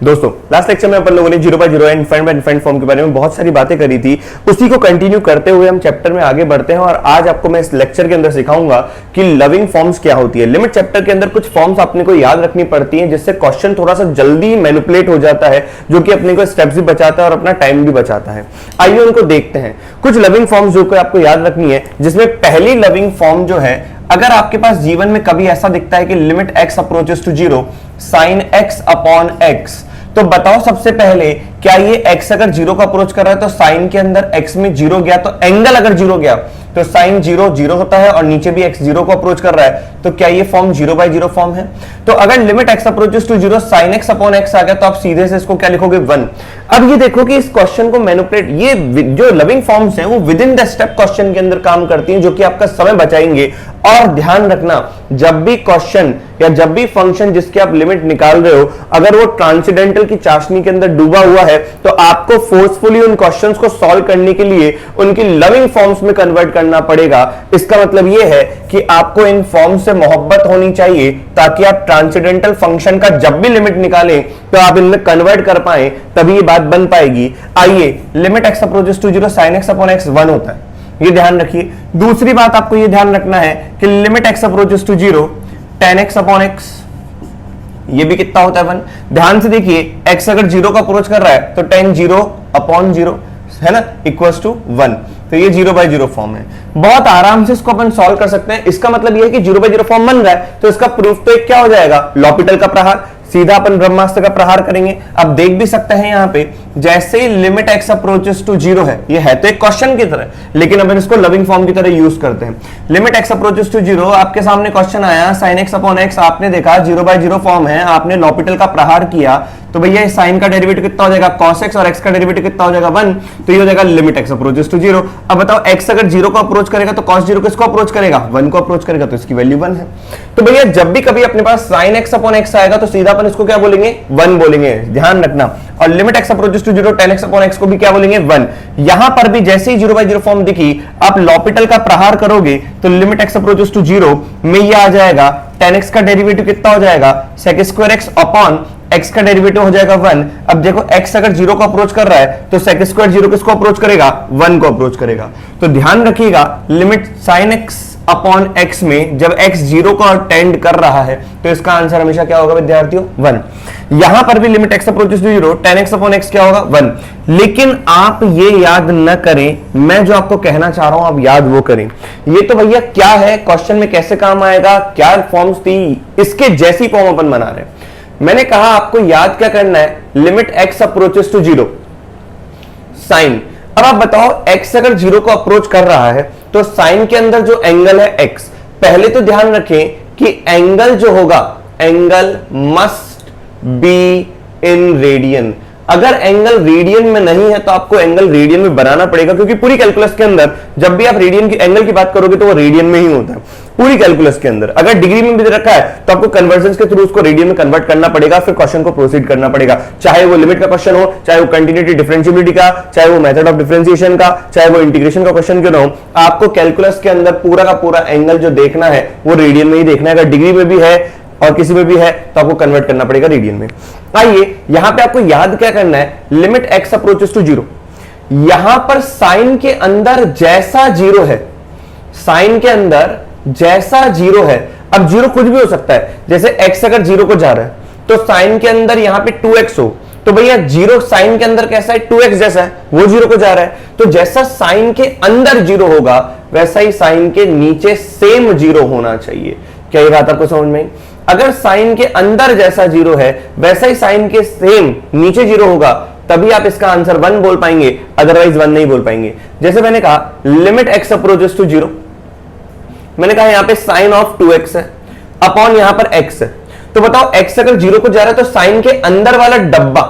दोस्तों last lecture में अपन लोगों ने 0 by 0 and defined by defined form के बारे में बहुत सारी बातें करी थी। उसी को कंटिन्यू करते हुए हम चैप्टर में आगे बढ़ते हैं और आज आपको मैं इस लेक्चर के अंदर सिखाऊंगा कि लविंग फॉर्म्स क्या होती है। लिमिट चैप्टर के अंदर कुछ फॉर्म्स आपने को याद रखनी पड़ती हैं जिससे क्वेश्चन थोड़ा सा जल्दी मैनिपुलेट हो जाता है, जो कि अपने को स्टेप्स भी बचाता है और अपना टाइम भी बचाता है। आइए उनको देखते हैं। कुछ लविंग फॉर्म्स जो कि आपको याद रखनी है, जिसमें पहली लविंग फॉर्म जो है, अगर आपके पास जीवन में कभी ऐसा दिखता है कि limit x approaches to 0 sin x upon x, तो बताओ सबसे पहले क्या ये x अगर 0 को अप्रोच कर रहा है तो साइन के अंदर x में 0 गया, तो एंगल अगर 0 गया तो साइन 0 0 होता है और नीचे भी x 0 को अप्रोच कर रहा है, तो क्या ये फॉर्म 0 by 0 फॉर्म है? तो अगर limit x approaches to 0 sin x upon x आ गया तो आप सीधे से इसको क्या लिखोगे 1। अब ये देखो कि इस क्वेश्चन को मैनिपुलेट, ये जो लविंग फॉर्म्स हैं वो with in the step question के अंदर काम करती हैं, जो कि आपका समय बचाएंगे। और ध्यान रखना, जब भी क्वेश्चन या जब भी फंक्शन जिसके आप लिमिट निकाल रहे हो, अगर वो ट्रांसेंडेंटल की चाशनी के अंदर डूबा हुआ है, तो आपको फोर्सफुली उन क्वेश्चंस को सॉल्व करने के लिए उनकी लविंग फॉर्म्स में कन्वर्ट करना पड़ेगा। इसका मतलब यह है कि आपको इन फॉर्म से मोहब्बत होनी चाहिए ताकि आप ट्रांसेंडेंटल फंक्शन का जब भी लिमिट निकालें तो आप इनमें कन्वर्ट कर पाए, तभी ये बात बन पाएगी। आइए, limit x approaches to 0 sin x upon x 1 होता है, ये ध्यान रखिए। दूसरी बात आपको ये ध्यान रखना है कि limit x approaches to 0 tan x upon x, ये भी कितना होता है 1। ध्यान से देखिए, x अगर 0 का अप्रोच कर रहा है तो tan 0 अपॉन 0 है ना, इक्वल्स टू 1। तो ये 0 by 0 फॉर्म है। बहुत आराम से इसको अपन सॉल्व कर सकते हैं। इसका मतलब ये है कि 0 by 0 फॉर्म बन रहा है, तो इसका प्रूफ तो एक क्या हो जाएगा, लॉपिटल का प्रहार। सीधा अपन ब्रह्मास्त्र का प्रहार करेंगे। अब देख भी सकते हैं यहाँ पे, जैसे ही लिमिट x अप्रोचेस टू 0 है, ये है तो एक क्वेश्चन की तरह, लेकिन अपन इसको लविंग फॉर्म की तरह यूज करते हैं। लिमिट x अप्रोचेस टू 0, आपके सामने क्वेश्चन आया sin x अपॉन x, आपने देखा 0 by 0 फॉर्म है, आपने लॉपिटल का प्रहार किया, तो भैया साइन का डेरिवेटिव कितना हो जाएगा cos x, और x का डेरिवेटिव कितना हो जाएगा 1, तो ये हो जाएगा लिमिट x अप्रोचेस टू 0। अब बताओ x अगर 0 को अप्रोच करेगा तो cos 0 किसको अप्रोच करेगा, 1 को अप्रोच करेगा, तो इसकी वैल्यू 1 है। तो भैया जब भी कभी अपने पास sin x अपॉन x आएगा तो सीधा अपन इसको क्या बोलेंगे, 1 बोलेंगे, ध्यान रखना। और limit x approaches to 0 tan x upon x को भी क्या बोलेंगे, 1। यहां पर भी जैसे ही 0 by 0 फॉर्म दिखी, आप लॉपिटल का प्रहार करोगे तो लिमिट x अप्रोचेस टू 0 में ये आ जाएगा, tan x का डेरिवेटिव कितना हो जाएगा, sec square x upon x का डेरिवेटिव हो जाएगा 1। अब देखो x अगर 0 को अप्रोच कर रहा है तो sec स्क्वायर 0 किसको अप्रोच करेगा, 1 को अप्रोच करेगा। तो ध्यान रखिएगा, limit sin x upon x में जब x 0 को टेंड कर रहा है तो इसका आंसर हमेशा क्या होगा विद्यार्थियों, 1। यहां पर भी limit x approaches to 0 tan x upon x क्या होगा, 1। लेकिन आप ये याद न करें, मैं जो आपको कहना चाह रहा हूं आप याद वो करें। ये तो भैया क्या है, क्वेश्चन में कैसे काम आएगा, क्या फॉर्म्स थी, इसके जैसी फॉर्म अपन बना रहे हैं। मैंने कहा आपको याद क्या करना है, limit x approaches to 0 sine. अब आप बताओ x अगर 0 को अप्रोच कर रहा है तो साइन के अंदर जो एंगल है x, पहले तो ध्यान रखें कि एंगल जो होगा, angle must be in radian. अगर एंगल रेडियन में नहीं है तो आपको एंगल रेडियन में बनाना पड़ेगा, क्योंकि पूरी कैलकुलस के अंदर जब भी आप रेडियन की एंगल की बात करोगे तो वो रेडियन में ही होता है पूरी कैलकुलस के अंदर। अगर डिग्री में भी रखा है तो आपको कन्वर्जन के थ्रू उसको रेडियन में कन्वर्ट करना पड़ेगा, फिर क्वेश्चन को प्रोसीड करना पड़ेगा। चाहे वो लिमिट का क्वेश्चन हो, चाहे वो कंटिन्यूटी डिफरेंशिएबिलिटी का, चाहे वो मेथड ऑफ डिफरेंशिएशन का, चाहे वो इंटीग्रेशन का क्वेश्चन क्यों ना हो, आपको कैलकुलस के अंदर पूरा का पूरा एंगल जो देखना है वो रेडियन में ही देखना है। अगर डिग्री में भी है और किसी में भी है तो आपको कन्वर्ट करना पड़ेगा रेडियन में। आइए यहां पे आपको याद क्या करना है, लिमिट x अप्रोचेस टू 0, यहां पर साइन के अंदर जैसा 0 है, साइन के अंदर जैसा 0 है, अब 0 कुछ भी हो सकता है, जैसे x अगर 0 को जा रहा है तो साइन के अंदर यहां पे 2x हो, तो भैया 0 साइन के अंदर कैसा है, 2x जैसा है, वो 0 को जा रहा है, तो जैसा साइन के अंदर 0 होगा वैसा ही साइन के नीचे सेम 0 होना चाहिए। क्या ये बात आपको समझ में आई? अगर साइन के अंदर जैसा 0 है वैसा ही साइन के सेम नीचे 0 होगा, तभी आप इसका आंसर 1 बोल पाएंगे, अदरवाइज 1 नहीं बोल पाएंगे। जैसे मैंने कहा लिमिट x अप्रोचेस टू 0, मैंने कहा यहां पे साइन ऑफ 2x है अपॉन यहां पर x है, तो बताओ x अगर 0 को जा रहा है तो साइन के अंदर वाला डब्बा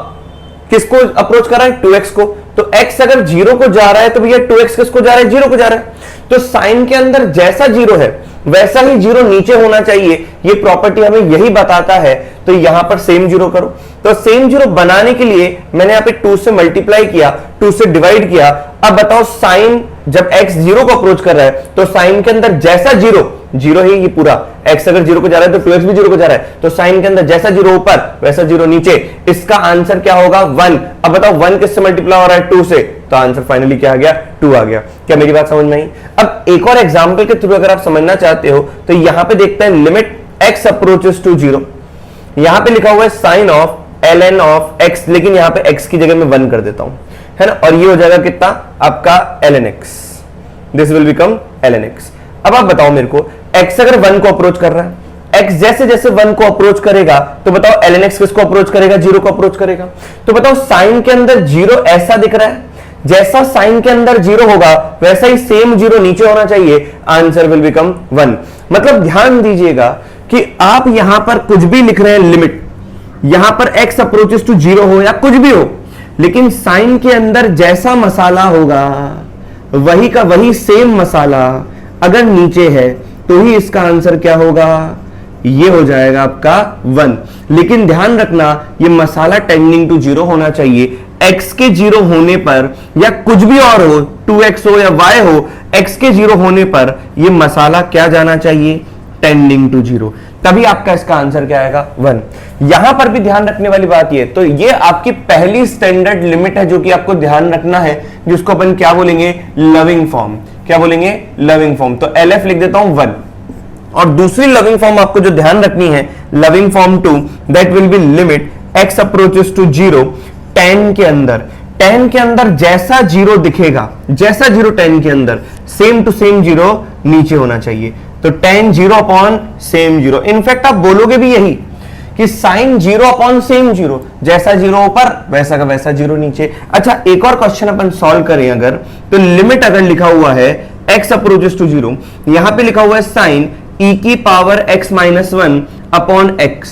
किसको अप्रोच कर रहा है, 2x को। तो x अगर 0 को जा रहा है तो भैया 2x किसको जा रहा है, 0 को जा रहा है। तो साइन के अंदर जैसा 0 है वैसा ही 0 नीचे होना चाहिए, ये प्रॉपर्टी हमें यही बताता है। तो यहां पर सेम 0 करो, तो सेम 0 बनाने के लिए मैंने यहां पे 2 से मल्टीप्लाई किया, 2 से डिवाइड किया। अब बताओ साइन जब x 0 को अप्रोच कर रहा है तो साइन के अंदर जैसा 0 जीरो ही ये पूरा, x अगर जीरो को जा रहा है तो 2x भी जीरो को जा रहा है, तो साइन के अंदर जैसा जीरो ऊपर वैसा जीरो नीचे, इसका आंसर क्या होगा 1। अब बताओ 1 किससे मल्टीप्लाई हो रहा है 2 से, तो आंसर फाइनली क्या आ गया 2 आ गया। क्या मेरी बात समझ में आई? अब एक और एग्जांपल के थ्रू अगर आप समझना चाहते हो तो यहां पे देखते हैं लिमिट x अप्रोचेस टू 0, यहां पे लिखा हुआ है sine of ln of x, लेकिन यहां पे x की जगह मैं 1 कर देता हूं, है ना, और ये हो जाएगा कितना आपका ln x, this will become ln x। अब आप बताओ मेरे को x अगर 1 को अप्रोच कर रहा है, x जैसे जैसे 1 को अप्रोच करेगा तो बताओ ln x किसको अप्रोच करेगा, 0 को अप्रोच करेगा। तो बताओ साइन के अंदर 0 ऐसा दिख रहा है, जैसा साइन के अंदर 0 होगा वैसा ही सेम 0 नीचे होना चाहिए, आंसर विल बिकम 1। मतलब ध्यान दीजिएगा कि आप यहां पर कुछ भी लिख रहे हैं लिमिट, यहां पर x अप्रोचेस टू 0 हो या कुछ भी हो, लेकिन साइन के अंदर जैसा मसाला होगा वही का वही सेम मसाला अगर नीचे है तो ही इसका आंसर क्या होगा, ये हो जाएगा आपका 1। लेकिन ध्यान रखना ये मसाला टेंडिंग टू 0 होना चाहिए, x के 0 होने पर या कुछ भी और हो, 2x हो या y हो, x के 0 होने पर ये मसाला क्या जाना चाहिए, टेंडिंग टू 0, तभी आपका इसका आंसर क्या आएगा 1। यहां पर भी ध्यान रखने वाली बात ये, तो ये आपकी पहली स्टैंडर्ड लिमिट है जो कि आपको ध्यान रखना है, जिसको अपन क्या बोलेंगे, लविंग फॉर्म। क्या बोलेंगे, लविंग फॉर्म। तो LF लिख देता हूं 1। और दूसरी लविंग फॉर्म आपको जो ध्यान रखनी है, loving form 2, that will be limit x approaches to 0 tan के अंदर, tan के अंदर जैसा 0 दिखेगा, जैसा 0 tan के अंदर सेम टू सेम 0 नीचे होना चाहिए, तो tan 0 अपॉन सेम 0। इनफैक्ट आप बोलोगे भी यही कि साइन 0 अपॉन सेम 0, जैसा 0 ऊपर वैसा का वैसा 0 नीचे। अच्छा एक और क्वेश्चन अपन सॉल्व करें अगर, तो लिमिट अगर लिखा हुआ है x अप्रोचेस टू 0, यहां पे लिखा हुआ है साइन e की power x minus 1 upon x,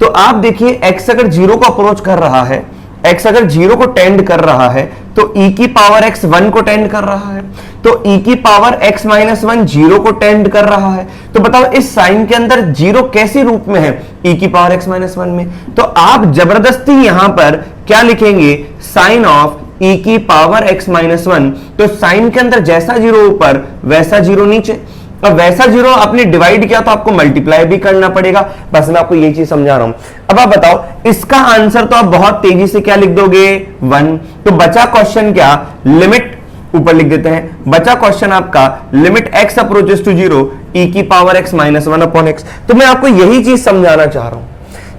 तो आप देखिए x अगर 0 को अप्रोच कर रहा है, x अगर 0 को टेंड कर रहा है तो e की पावर x 1 को टेंड कर रहा है, तो e की पावर x माइनस 1 0 को टेंड कर रहा है। तो बताओ इस साइन के अंदर 0 कैसे रूप में है, e की पावर x माइनस 1 में, तो आप जबरदस्ती यहां पर क्या लिखेंगे, साइन ऑफ e की पावर x माइनस 1, तो साइन के अंदर जैसा 0 ऊपर वैसा 0 नीचे। अब वैसा 0 आपने डिवाइड किया तो आपको मल्टीप्लाई भी करना पड़ेगा, बस मैं आपको यही चीज समझा रहा हूं। अब आप बताओ इसका आंसर तो आप बहुत तेजी से क्या लिख दोगे 1, तो बचा क्वेश्चन क्या, लिमिट ऊपर लिख देते हैं, बचा क्वेश्चन आपका limit x approaches to 0 e की power x minus 1 upon x। तो मैं आपको यही चीज समझाना चाह रहा हूं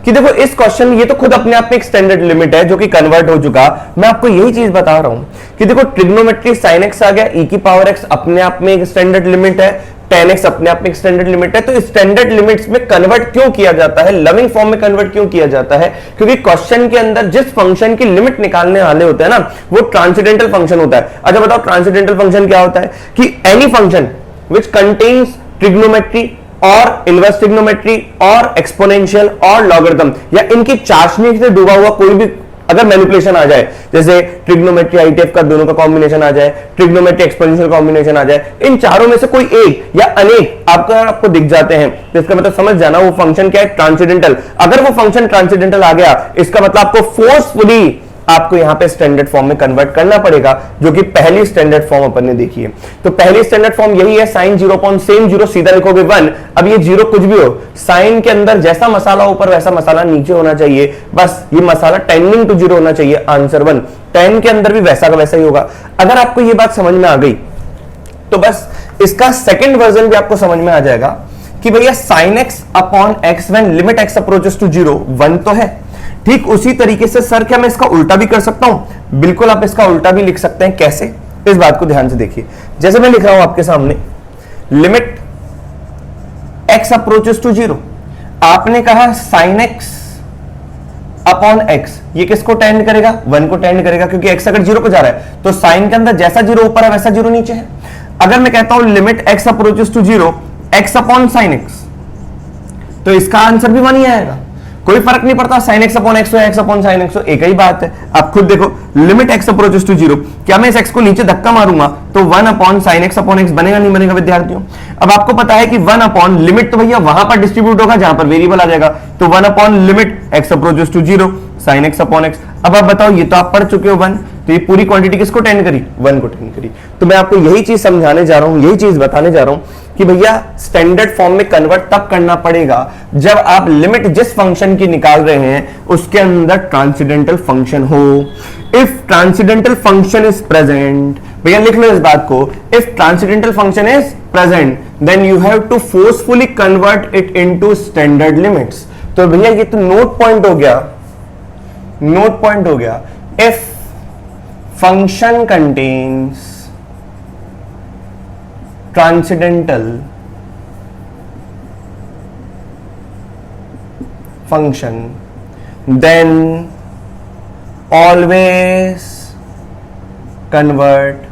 कि देखो इस क्वेश्चन, ये तो खुद अपने आप में एक स्टैंडर्ड लिमिट है जो कि कन्वर्ट हो चुका, मैं आपको यही चीज बता रहा हूं कि देखो ट्रिग्नोमेट्री sin x आ गया, e की पावर x अपने आप में एक स्टैंडर्ड लिमिट है, tan x अपने आप में एक स्टैंडर्ड लिमिट है। तो स्टैंडर्ड लिमिट्स में कन्वर्ट क्यों किया जाता है, लविंग फॉर्म में कन्वर्ट क्यों किया जाता है, क्योंकि क्वेश्चन के अंदर जिस फंक्शन की लिमिट निकालने वाले होते हैं ना, वो ट्रांसेंडेंटल फंक्शन होता है। अच्छा बताओ ट्रांसेंडेंटल फंक्शन क्या होता है, कि any function which contains trigonometry और इनवर्स ट्रिग्नोमेट्री और एक्सपोनेंशियल और लॉगरिथम, या इनकी चाशनी से डूबा हुआ कोई भी अगर मैनिपुलेशन आ जाए, जैसे ट्रिग्नोमेट्री आईटीएफ का दोनों का कॉम्बिनेशन आ जाए, ट्रिग्नोमेट्री एक्सपोनेंशियल कॉम्बिनेशन आ जाए, इन चारों में से कोई एक या अनेक आपको दिख जाते हैं, तो इसका मतलब समझ जाना वो फंक्शन क्या है, ट्रांसेंडेंटल। अगर वो फंक्शन ट्रांसेंडेंटल आ गया, इसका मतलब आपको फोर्सफुली आपको यहां पे स्टैंडर्ड फॉर्म में कन्वर्ट करना पड़ेगा, जो कि पहली स्टैंडर्ड फॉर्म अपन ने देखी है। तो पहली स्टैंडर्ड फॉर्म यही है, साइन 0 अपॉन सेम 0, सीधा लिखोगे 1। अब ये 0 कुछ भी हो, साइन के अंदर जैसा मसाला ऊपर वैसा मसाला नीचे होना चाहिए, बस ये मसाला टेंडिंग टू 0 होना चाहिए, आंसर 1। tan के अंदर भी वैसा का वैसा ही होगा। अगर आपको ये बात समझ में आ गई तो बस इसका सेकंड वर्जन भी आपको समझ में आ जाएगा कि भैया sine x upon x when limit x approaches to 0 1 तो है। ठीक उसी तरीके से सर क्या मैं इसका उल्टा भी कर सकता हूं, बिल्कुल आप इसका उल्टा भी लिख सकते हैं। कैसे, इस बात को ध्यान से देखिए, जैसे मैं लिख रहा हूं आपके सामने लिमिट x अप्रोचेस टू 0, आपने कहा साइन x अपॉन x, ये किसको टेंड करेगा, 1 को टेंड करेगा, क्योंकि x अगर 0 को जा रहा है तो साइन के अंदर जैसा 0 ऊपर है वैसा 0 नीचे है। अगर मैं कहता हूं limit x approaches to 0 x upon sine x, तो इसका आंसर भी 1 ही आएगा, कोई फर्क नहीं पड़ता साइन x अपॉन x हो x अपॉन साइन x हो, एक ही बात है। आप खुद देखो लिमिट x अप्रोचेस टू 0, क्या मैं इस x को नीचे धक्का मारूंगा तो 1 upon sine x upon x बनेगा, नहीं बनेगा विद्यार्थियों। अब आपको पता है कि 1 अपॉन लिमिट तो भैया वहां पर डिस्ट्रीब्यूट होगा जहां पर वेरिएबल आ जाएगा, तो 1 upon limit x approaches to 0 sine x upon x। अब आप बताओ, ये तो आप पढ़ चुके हो 1, तो ये पूरी क्वांटिटी किसको टेंड करी, 1 को टेंड करी। तो मैं आपको यही चीज समझाने जा रहा हूं, यही चीज बताने जा रहा हूं कि भैया स्टैंडर्ड फॉर्म में कन्वर्ट तब करना पड़ेगा जब आप लिमिट जिस फंक्शन की निकाल रहे हैं उसके अंदर ट्रांसेंडेंटल फंक्शन हो। If transcendental function is present, भैया लिख लो इस बात को, if transcendental function is present then you have to forcefully convert it into standard limits. तो भैया ये तो नोट पॉइंट हो गया, नोट पॉइंट हो गया। If function contains transcendental function then always convert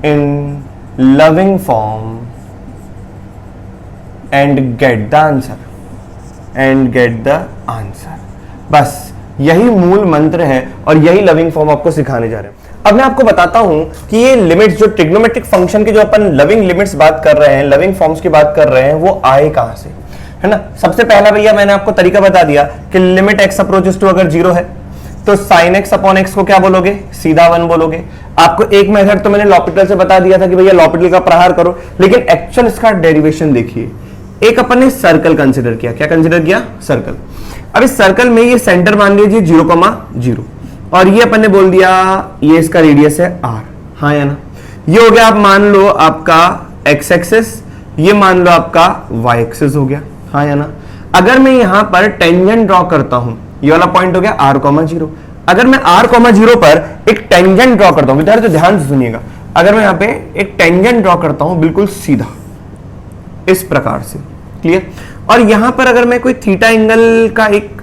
in loving form and get the answer, and get the answer. बस यही मूल मंत्र है और यही लविंग फॉर्म आपको सिखाने जा रहे हैं। अब मैं आपको बताता हूं कि ये लिमिट्स जो ट्रिग्नोमेट्रिक फंक्शन की जो अपन लविंग लिमिट्स बात कर रहे हैं, लविंग फॉर्म्स की बात कर रहे हैं, वो आए कहां से, है ना। सबसे पहला भैया मैंने आपको तरीका बता दिया कि लिमिट x अप्रोचेस टू अगर 0 है तो sin x अपॉन x को क्या बोलोगे, सीधा 1 बोलोगे। आपको एक मेथड तो मैंने लॉपिटल से बता दिया था कि भैया लॉपिटल का प्रहार करो, लेकिन एक्चुअल इसका डेरिवेशन देखिए। एक अपन ने सर्कल कंसिडर किया, क्या कंसिडर किया, सर्कल। अब इस सर्कल में ये सेंटर मान लीजिए 0,0 और ये अपन ने बोल दिया ये इसका रेडियस है r, हाँ या ना। ये हो गया, आप मान लो आपका x एक्सिस, ये मान लो आपका y एक्सिस हो गया, हाँ या ना। अगर मैं यहां पर टेंजेंट ड्रॉ करता हूं, ये वाला पॉइंट हो गया r,0। अगर मैं r,0 पर एक टेंजेंट ड्रॉ करता हूं, इधर तो ध्यान से सुनिएगा, अगर मैं यहां पे एक टेंजेंट ड्रॉ करता हूं बिल्कुल सीधा इस प्रकार से, क्लियर। और यहां पर अगर मैं कोई थीटा एंगल का एक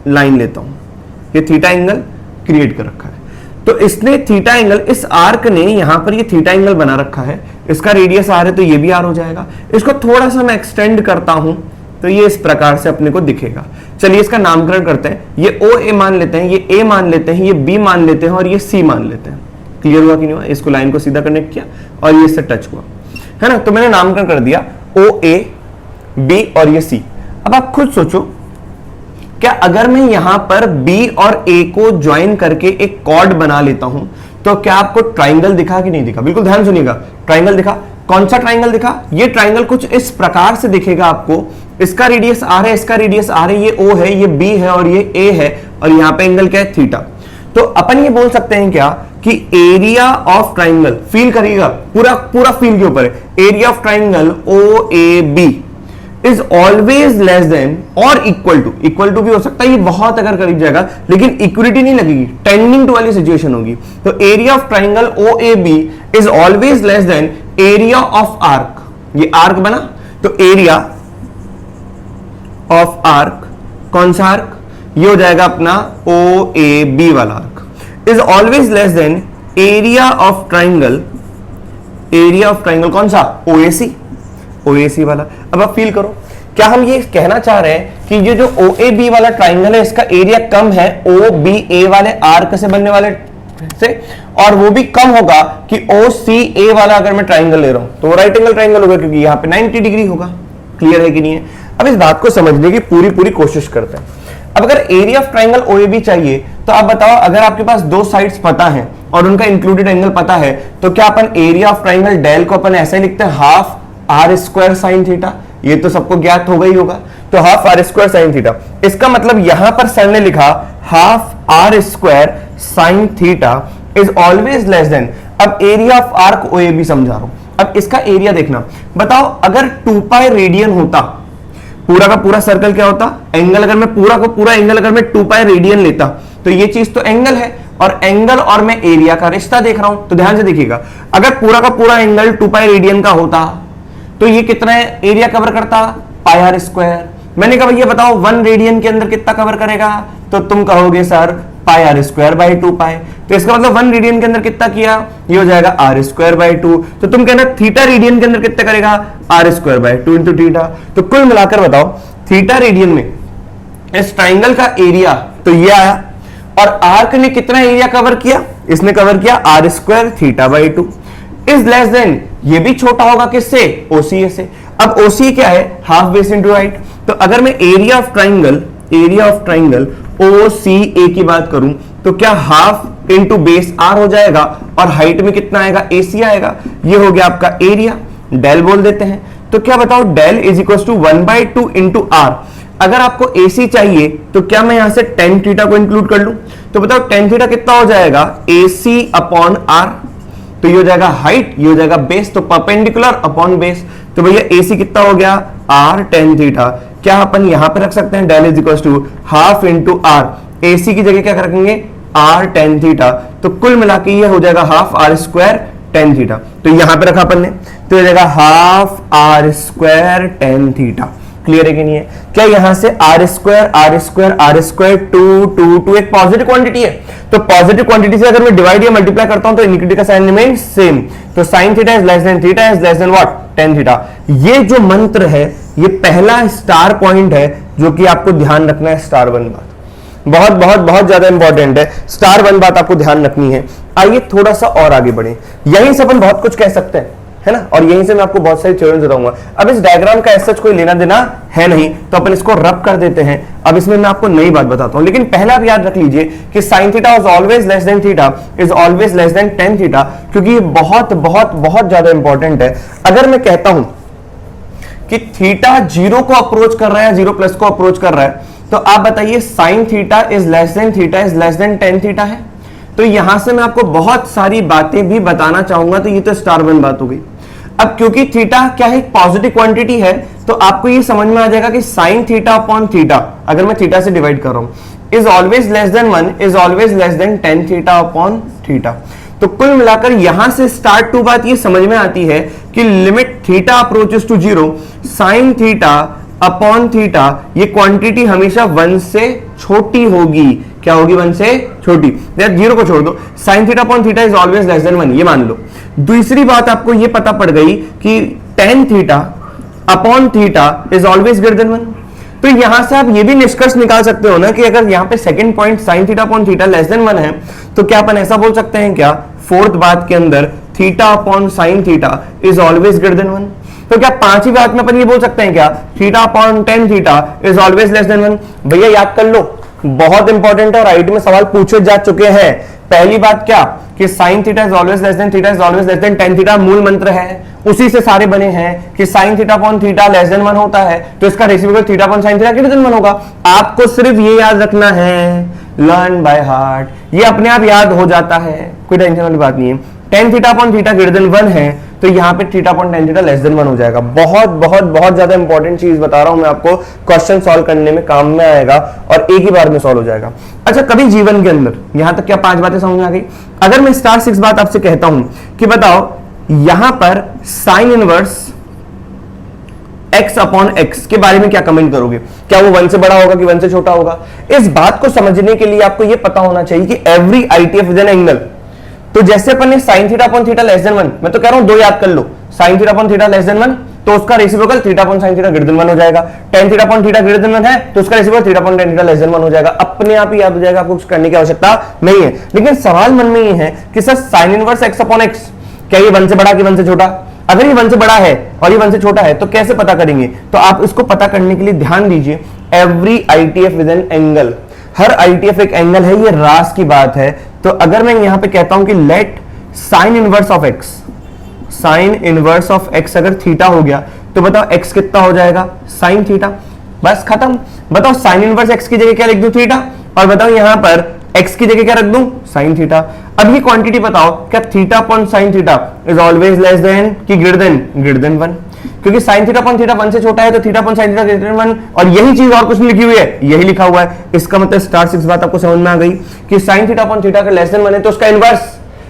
लाइन लेता हूं, ये थीटा एंगल क्रिएट कर रखा है, तो इसने थीटा एंगल, इस आर्क ने यहां पर ये थीटा एंगल बना रखा है, इसका रेडियस r है तो ये भी r हो जाएगा। इसको थोड़ा सा मैं एक्सटेंड करता हूं तो ये इस प्रकार से अपने को दिखेगा। चलिए इसका नामकरण करते हैं, ये OA मान लेते हैं, ये A मान लेते हैं, ये B मान लेते हैं और ये C मान लेते हैं। क्लियर हुआ कि नहीं हुआ, इसको लाइन को सीधा कनेक्ट किया और ये इससे टच हुआ, है ना। तो मैंने नामकरण कर दिया OA, B और ये C। अब आप खुद सोचो, क्या अगर मैं यहां पर B और A को ज्वाइन करके एक कॉर्ड बना लेता हूं तो क्या आपको ट्राइंगल दिखा कि नहीं दिखा, बिल्कुल ध्यान सुनिएगा, ट्राइंगल दिखा। कौन सा ट्राइंगल दिखा, ये ट्राइंगल कुछ इस प्रकार से दिखेगा आपको, इसका रेडियस r है, इसका रेडियस r है, ये O है, ये B है और ये A है और यहां पे एंगल क्या है, थीटा। तो अपन ये बोल सकते हैं क्या कि एरिया ऑफ ट्राइंगल, फील करिएगा, पूरा पूरा फील के ऊपर है, area of triangle OAB is always less than और इक्वल टू भी हो सकता है, ये बहुत अगर करीब जाएगा लेकिन इक्वलिटी नहीं लगेगी, टेंडिंग टू वाली सिचुएशन होगी। तो area of triangle OAB is always less than area of arc, ये आर्क बना तो एरिया ऑफ आर्क, कौन सा आर्क, ये हो जाएगा अपना OAB वाला arc, is always less than area of triangle, area of triangle कौन सा, OAC वाला। अब आप फील करो, क्या हम ये कहना चाह रहे हैं कि ये जो OAB वाला ट्राइंगल है इसका एरिया कम है OBA वाले आर्क से बनने वाले से, और वो भी कम होगा कि OCA वाला अगर मैं ट्राइंगल ले रहा हूं तो वो राइट एंगल ट्राइंगल होगा क्योंकि यहाँ पे 90 डिग्री होगा। क्लियर है कि नहीं है। अब इस बात को समझने की पूरी कोशिश करते हैं। अब अगर एरिया ऑफ ट्राइंगल OAB चाहिए तो आप बताओ, अगर आपके पास दो साइड्स पता है और उनका इंक्लूडेड एंगल पता है तो क्या अपन एरिया ऑफ ट्राइंगल डेल को अपन ऐसे ही लिखते हैं, half r square sine theta, ये तो सबको ज्ञात होगा ही होगा, तो half r square sine theta. इसका मतलब यहां पर सर ने लिखा half r square sine theta is always less than, अब एरिया ऑफ आर्क OAB समझा रहा हूं। अब इसका एरिया देखना, बताओ अगर 2 पाई रेडियन होता, पूरा का पूरा सर्कल क्या होता, एंगल, अगर मैं पूरा का पूरा एंगल अगर मैं 2 पाई रेडियन लेता तो ये चीज तो एंगल है, और एंगल और मैं एरिया का रिश्ता देख रहा हूं, तो ध्यान से देखिएगा, अगर पूरा का पूरा एंगल 2 पाई रेडियन का होता तो ये कितना एरिया कवर करता, पाई r स्क्वायर। मैंने कहा भैया बताओ 1 रेडियन के अंदर कितना कवर करेगा, तो तुम कहोगे sir pi r square by 2 पाई, तो इसका मतलब 1 रेडियन के अंदर कितना किया, ये हो जाएगा r स्क्वायर बाई 2। तो तुम कहना थीटा रेडियन के अंदर कितना करेगा, r square by 2 into theta. तो कुल मिलाकर बताओ थीटा रेडियन में इस ट्राइंगल का एरिया तो ये आया, और आर्क ने कितना एरिया कवर किया, इसने कवर किया r square theta by 2 is less than, ये भी छोटा होगा किससे, OCA से। अब OCA क्या है, हाफ बेस इंटू हाइट। तो अगर मैं एरिया ऑफ ट्राइंगल OCA की बात करूं तो क्या हाफ इंटू बेस r हो जाएगा और हाइट में कितना आएगा, AC आएगा। ये हो गया आपका एरिया, डेल बोल देते हैं। तो क्या बताओ, del is equal to 1/2 into R. अगर आपको AC चाहिए तो क्या मैं यहां से tan थीटा को इंक्लूड कर लूं? तो बताओ tan थीटा कितना हो जाएगा, AC अपॉन R। तो ये हो जाएगा हाइट, ये हो जाएगा बेस, तो परपेंडिकुलर अपॉन बेस। तो भैया AC कितना हो गया, R tan थीटा। क्या अपन यहां पे रख सकते हैं, del is equal to half into R। AC की जगह क्या रखेंगे, R tan थीटा। तो कुल मिला के ये हो जाएगा half R square tan theta. तो यहां पे रखा अपन ने, तो ये जाएगा half R square tan theta. Clear है कि नहीं है? क्या यहां से R स्क्वायर टू एक पॉजिटिव क्वांटिटी है, तो पॉजिटिव क्वांटिटी से अगर मैं डिवाइड या मल्टीप्लाई करता हूं तो इनइक्वालिटी का साइन रिमेन्स सेम। तो sin theta is less than theta is less than what, tan theta. ये जो मंत्र है, ये पहला स्टार पॉइंट है जो कि आपको ध्यान रखना है। स्टार वन बात बहुत बहुत बहुत ज्यादा इंपॉर्टेंट है। स्टार वन बात आपको ध्यान रखनी है। आइए थोड़ा सा और आगे बढ़े। यहीं से अपन बहुत कुछ कह सकते हैं, है ना, और यहीं से मैं आपको बहुत सारी थ्योरम्स बताऊंगा। अब इस डायग्राम का ऐसा कोई लेना देना है नहीं, तो अपन इसको रब कर देते हैं। अब इसमें मैं आपको नई बात बताता हूं, लेकिन पहला आप याद रख लीजिए कि sin theta is always less than theta is always less than tan theta, क्योंकि ये बहुत बहुत बहुत ज्यादा इंपॉर्टेंट है। अगर मैं कहता हूं कि थीटा जीरो को अप्रोच कर रहा है, जीरो प्लस को अप्रोच कर रहा है, तो आप बताइए sin theta is less than theta is less than tan theta है। तो यहां से मैं आपको बहुत सारी बातें भी बताना चाहूंगा। तो ये तो स्टार वन बात हो गई। अब क्योंकि थीटा क्या है, एक पॉजिटिव क्वांटिटी है, तो आपको ये समझ में आ जाएगा कि sin थीटा अपॉन थीटा, अगर मैं थीटा से डिवाइड कर रहा हूं, is always less than 1 is always less than tan theta upon theta. तो कुल मिलाकर यहां से स्टार्ट टू बात ये समझ में आती है कि limit theta approaches to zero, sin theta upon theta, ये क्वांटिटी हमेशा 1 से छोटी होगी। क्या होगी, 1 से छोटी। जीरो को छोड़ दो, sin theta upon theta is always less than 1, ये मान लो। दूसरी बात आपको ये पता पड़ गई कि tan theta upon theta is always greater than 1। तो यहां से आप ये भी निष्कर्ष निकाल सकते हो ना कि अगर यहां पे second point sin theta upon theta less than 1 है, तो क्या अपन ऐसा बोल सकते हैं क्या, फोर्थ बात के अंदर theta upon sin theta is always greater than 1। तो क्या पांचवी बात में अपन ये बोल सकते हैं क्या, theta upon tan theta is always less than 1। भैया याद कर लो, बहुत इंपॉर्टेंट है और आईटी में सवाल पूछे जा चुके हैं। पहली बात क्या कि sin theta is always less than theta is always less than tan theta मूल मंत्र है, उसी से सारे बने हैं कि sin theta upon theta less than 1 होता है, तो इसका reciprocal theta upon sin theta greater than 1 होगा। आपको सिर्फ ये याद रखना है, लर्न बाय हार्ट, ये अपने आप याद हो जाता है, कोई टेंशन वाली बात नहीं है। tan theta upon theta greater than 1 है, तो यहाँ पे theta upon tan theta less than 1 हो जाएगा। बहुत बहुत बहुत ज्यादा इंपॉर्टेंट चीज बता रहा हूं मैं आपको, क्वेश्चन सॉल्व करने में काम में आएगा और एक ही बार में सॉल्व हो जाएगा। अच्छा, कभी जीवन के अंदर यहां तक क्या 5 बातें समझ में आ गई? अगर मैं स्टार 6 बात आपसे कहता हूं कि बताओ यहां पर sine inverse x upon x के बारे में क्या कमेंट करोगे? क्या वो 1 से बड़ा होगा कि 1 से छोटा होगा? इस बात को समझने के लिए आपको यह पता होना चाहिए कि every ITF is an angle. तो जैसे अपन ने sin theta upon theta less than 1, मैं तो कह रहा हूं 2 याद कर लो, sin theta upon theta less than 1, तो उसका reciprocal theta upon sin theta greater than 1 हो जाएगा। tan theta upon theta greater than 1 है, तो उसका reciprocal theta upon tan theta less than 1 हो जाएगा। अपने आप ही याद हो जाएगा, आपको कुछ करने की आवश्यकता नहीं है। लेकिन सवाल मन में ये है कि sir sin inverse x upon x, क्या ये 1 से बड़ा कि 1 से छोटा? अगर ये 1 से बड़ा है और ये 1 से छोटा है तो कैसे पता करेंगे? तो आप इसको पता करने के लिए ध्यान दीजिए, every ITF is an angle. Her ITF एक एंगल है, ये रास की बात है। तो अगर मैं यहां पे कहता हूं कि late sine inverse of x, sine inverse of x अगर थीटा हो गया, तो बताओ x कितना हो जाएगा, साइन थीटा। बस खत्म। बताओ साइन इनवर्स x की जगह क्या लिख दूं, थीटा, और बताओ यहां पर x की जगह क्या रख दूं, साइन थीटा। अब ये क्वांटिटी बताओ, क्या theta upon sine theta is always less than कि ग्रेटर देन 1? क्योंकि साइन थीटा अपॉन थीटा 1 से छोटा है, तो theta upon sine theta greater than 1, और यही चीज और कुछ नहीं लिखी हुई है, यही लिखा हुआ है। इसका मतलब स्टार 6 बात आपको समझ में आ गई कि साइन थीटा अपॉन थीटा का लेस देन 1 है, तो उसका inverse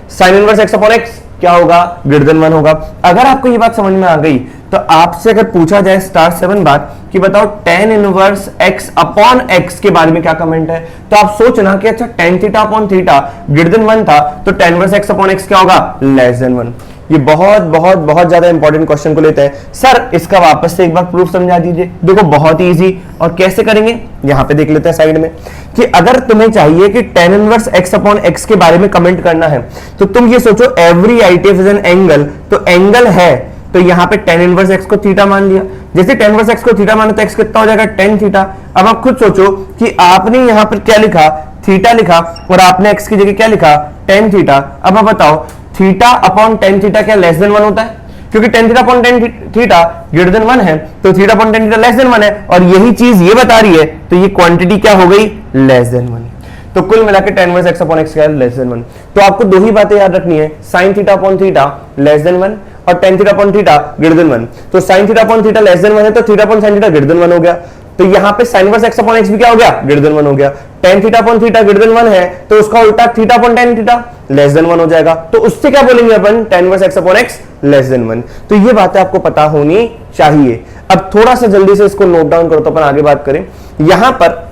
sine inverse x upon x क्या होगा, ग्रेटर देन 1 होगा। अगर आपको ये बात समझ में आ गई, तो आपसे अगर पूछा जाए स्टार 7 बात कि बताओ tan inverse x upon x के बारे में क्या कमेंट है, तो आप सोचना कि अच्छा tan theta upon theta greater than 1 था, तो tan inverse x upon x क्या होगा, लेस देन 1। ये बहुत बहुत बहुत ज्यादा इंपॉर्टेंट क्वेश्चन को लेते हैं। सर इसका वापस से एक बार प्रूफ समझा दीजिए। देखो बहुत इजी, और कैसे करेंगे यहां पे देख लेते हैं साइड में, कि अगर तुम्हें चाहिए कि tan inverse x upon x के बारे में कमेंट करना है, तो तुम ये सोचो every ITF is an angle, तो एंगल है, तो यहां पे tan इनवर्स x को थीटा मान लिया। जैसे tan इनवर्स x को थीटा माना तो x कितना हो जाएगा, tan थीटा। अब आप खुद सोचो कि आपने यहां पर क्या लिखा, थीटा लिखा, और आपने x की जगह क्या लिखा, tan थीटा। अब आप बताओ थीटा अपॉन tan थीटा क्या लेस देन 1 होता है? क्योंकि tan theta upon tan theta greater than 1 है, तो theta upon tan theta less than 1 है, और यही चीज ये बता रही है, तो ये क्वांटिटी क्या हो गई, लेस देन 1। तो कुल मिलाकर tan inverse x upon x क्या है, लेस देन 1। तो आपको दो ही बातें याद रखनी है, sin theta upon theta less than 1 और tan theta upon theta greater than 1। तो sin theta upon theta less than 1 है, तो theta upon sin theta greater than 1 हो गया। तो यहाँ पे sin inverse x upon x भी क्या हो गया, ग्रेटर देन 1 हो गया। tan theta upon theta greater than 1 है, तो उसका उल्टा theta upon tan theta less than 1 हो जाएगा। तो उससे क्या बोलेंगे अपन, tan inverse x upon x less than 1। तो ये बातें आपको पता होनी चाहिए। अब थोड़ा सा जल्दी से इसको नोट डाउन करो तो अपन आगे बात करें। यहां पर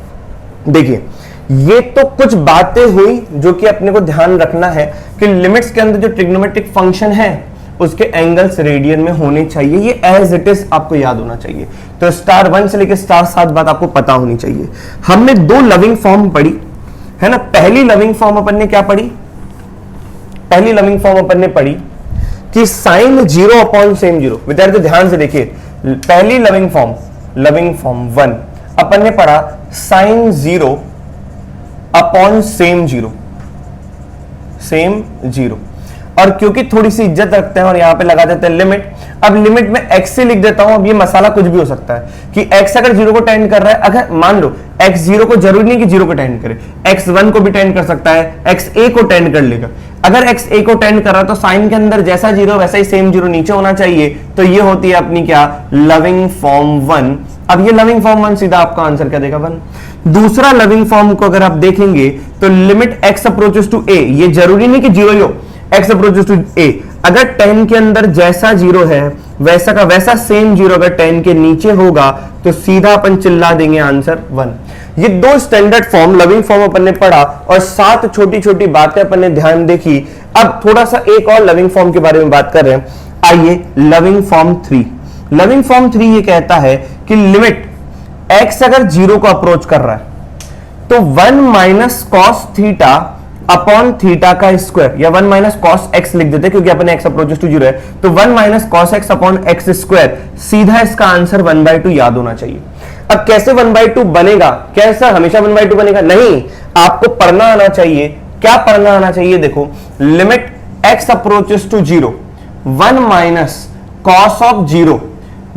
देखिए, ये तो कुछ बातें हुई जो कि अपने को ध्यान रखना है कि लिमिट्स के अंदर जो ट्रिग्नोमेट्रिक फंक्शन है उसके एंगल्स रेडियन में होने चाहिए, ये एज इट इज आपको याद होना चाहिए। तो स्टार 1 से लेकर स्टार 7 बात आपको पता होनी चाहिए। हमने दो लविंग फॉर्म पढ़ी है ना। पहली लविंग फॉर्म अपन ने क्या पढ़ी, पहली लविंग फॉर्म अपन ने पढ़ी कि साइन 0 अपॉन सेम 0। विद्यार्थी ध्यान से देखिए, पहली लविंग फॉर्म 1 अपन ने पढ़ा साइन 0 अपॉन सेम 0, सेम 0। और क्योंकि थोड़ी सी इज्जत रखते हैं और यहां पे लगा देते हैं लिमिट। अब लिमिट में x से लिख देता हूं। अब ये मसाला कुछ भी हो सकता है कि x अगर 0 को टेंड कर रहा है, अगर मान लो x 0 को जरूरी नहीं कि 0 को टेंड करे, x 1 को भी टेंड कर सकता है, x a को टेंड कर लेगा। अगर x a को टेंड कर रहा है तो साइन के अंदर जैसा 0 वैसा ही सेम 0 नीचे होना चाहिए। तो ये होती है अपनी क्या, लविंग फॉर्म 1। अब ये लविंग फॉर्म 1 सीधा आपका आंसर क्या देगा, 1। दूसरा लविंग फॉर्म को अगर आप देखेंगे तो limit x approaches to a, ये जरूरी नहीं कि 0 ही हो, x अप्रोचेस टू a। अगर 10 के अंदर जैसा 0 है वैसा का वैसा सेम 0 अगर 10 के नीचे होगा तो सीधा अपन चिल्ला देंगे आंसर 1। ये दो स्टैंडर्ड फॉर्म लविंग फॉर्म अपन ने पढ़ा और 7 छोटी छोटी बातें अपन ने ध्यान देखी। अब थोड़ा सा एक और लविंग फॉर्म के बारे में बात कर रहे हैं। आइए लविंग फॉर्म 3। लविंग फॉर्म 3 ये कहता है कि लिमिट x अगर 0 को अप्रोच कर रहा है तो 1 minus cos theta upon theta का स्क्वायर, या 1 माइनस कॉस एक्स लिख देते क्योंकि अपने x अप्रोचेस टू 0 है, तो 1 minus cos x upon x square, सीधा इसका आंसर 1/2 याद होना चाहिए। अब कैसे 1/2 बनेगा, कैसा हमेशा 1/2 बनेगा, नहीं, आपको पढ़ना आना चाहिए। क्या पढ़ना आना चाहिए, देखो limit x approaches to 0, 1 minus cos of 0,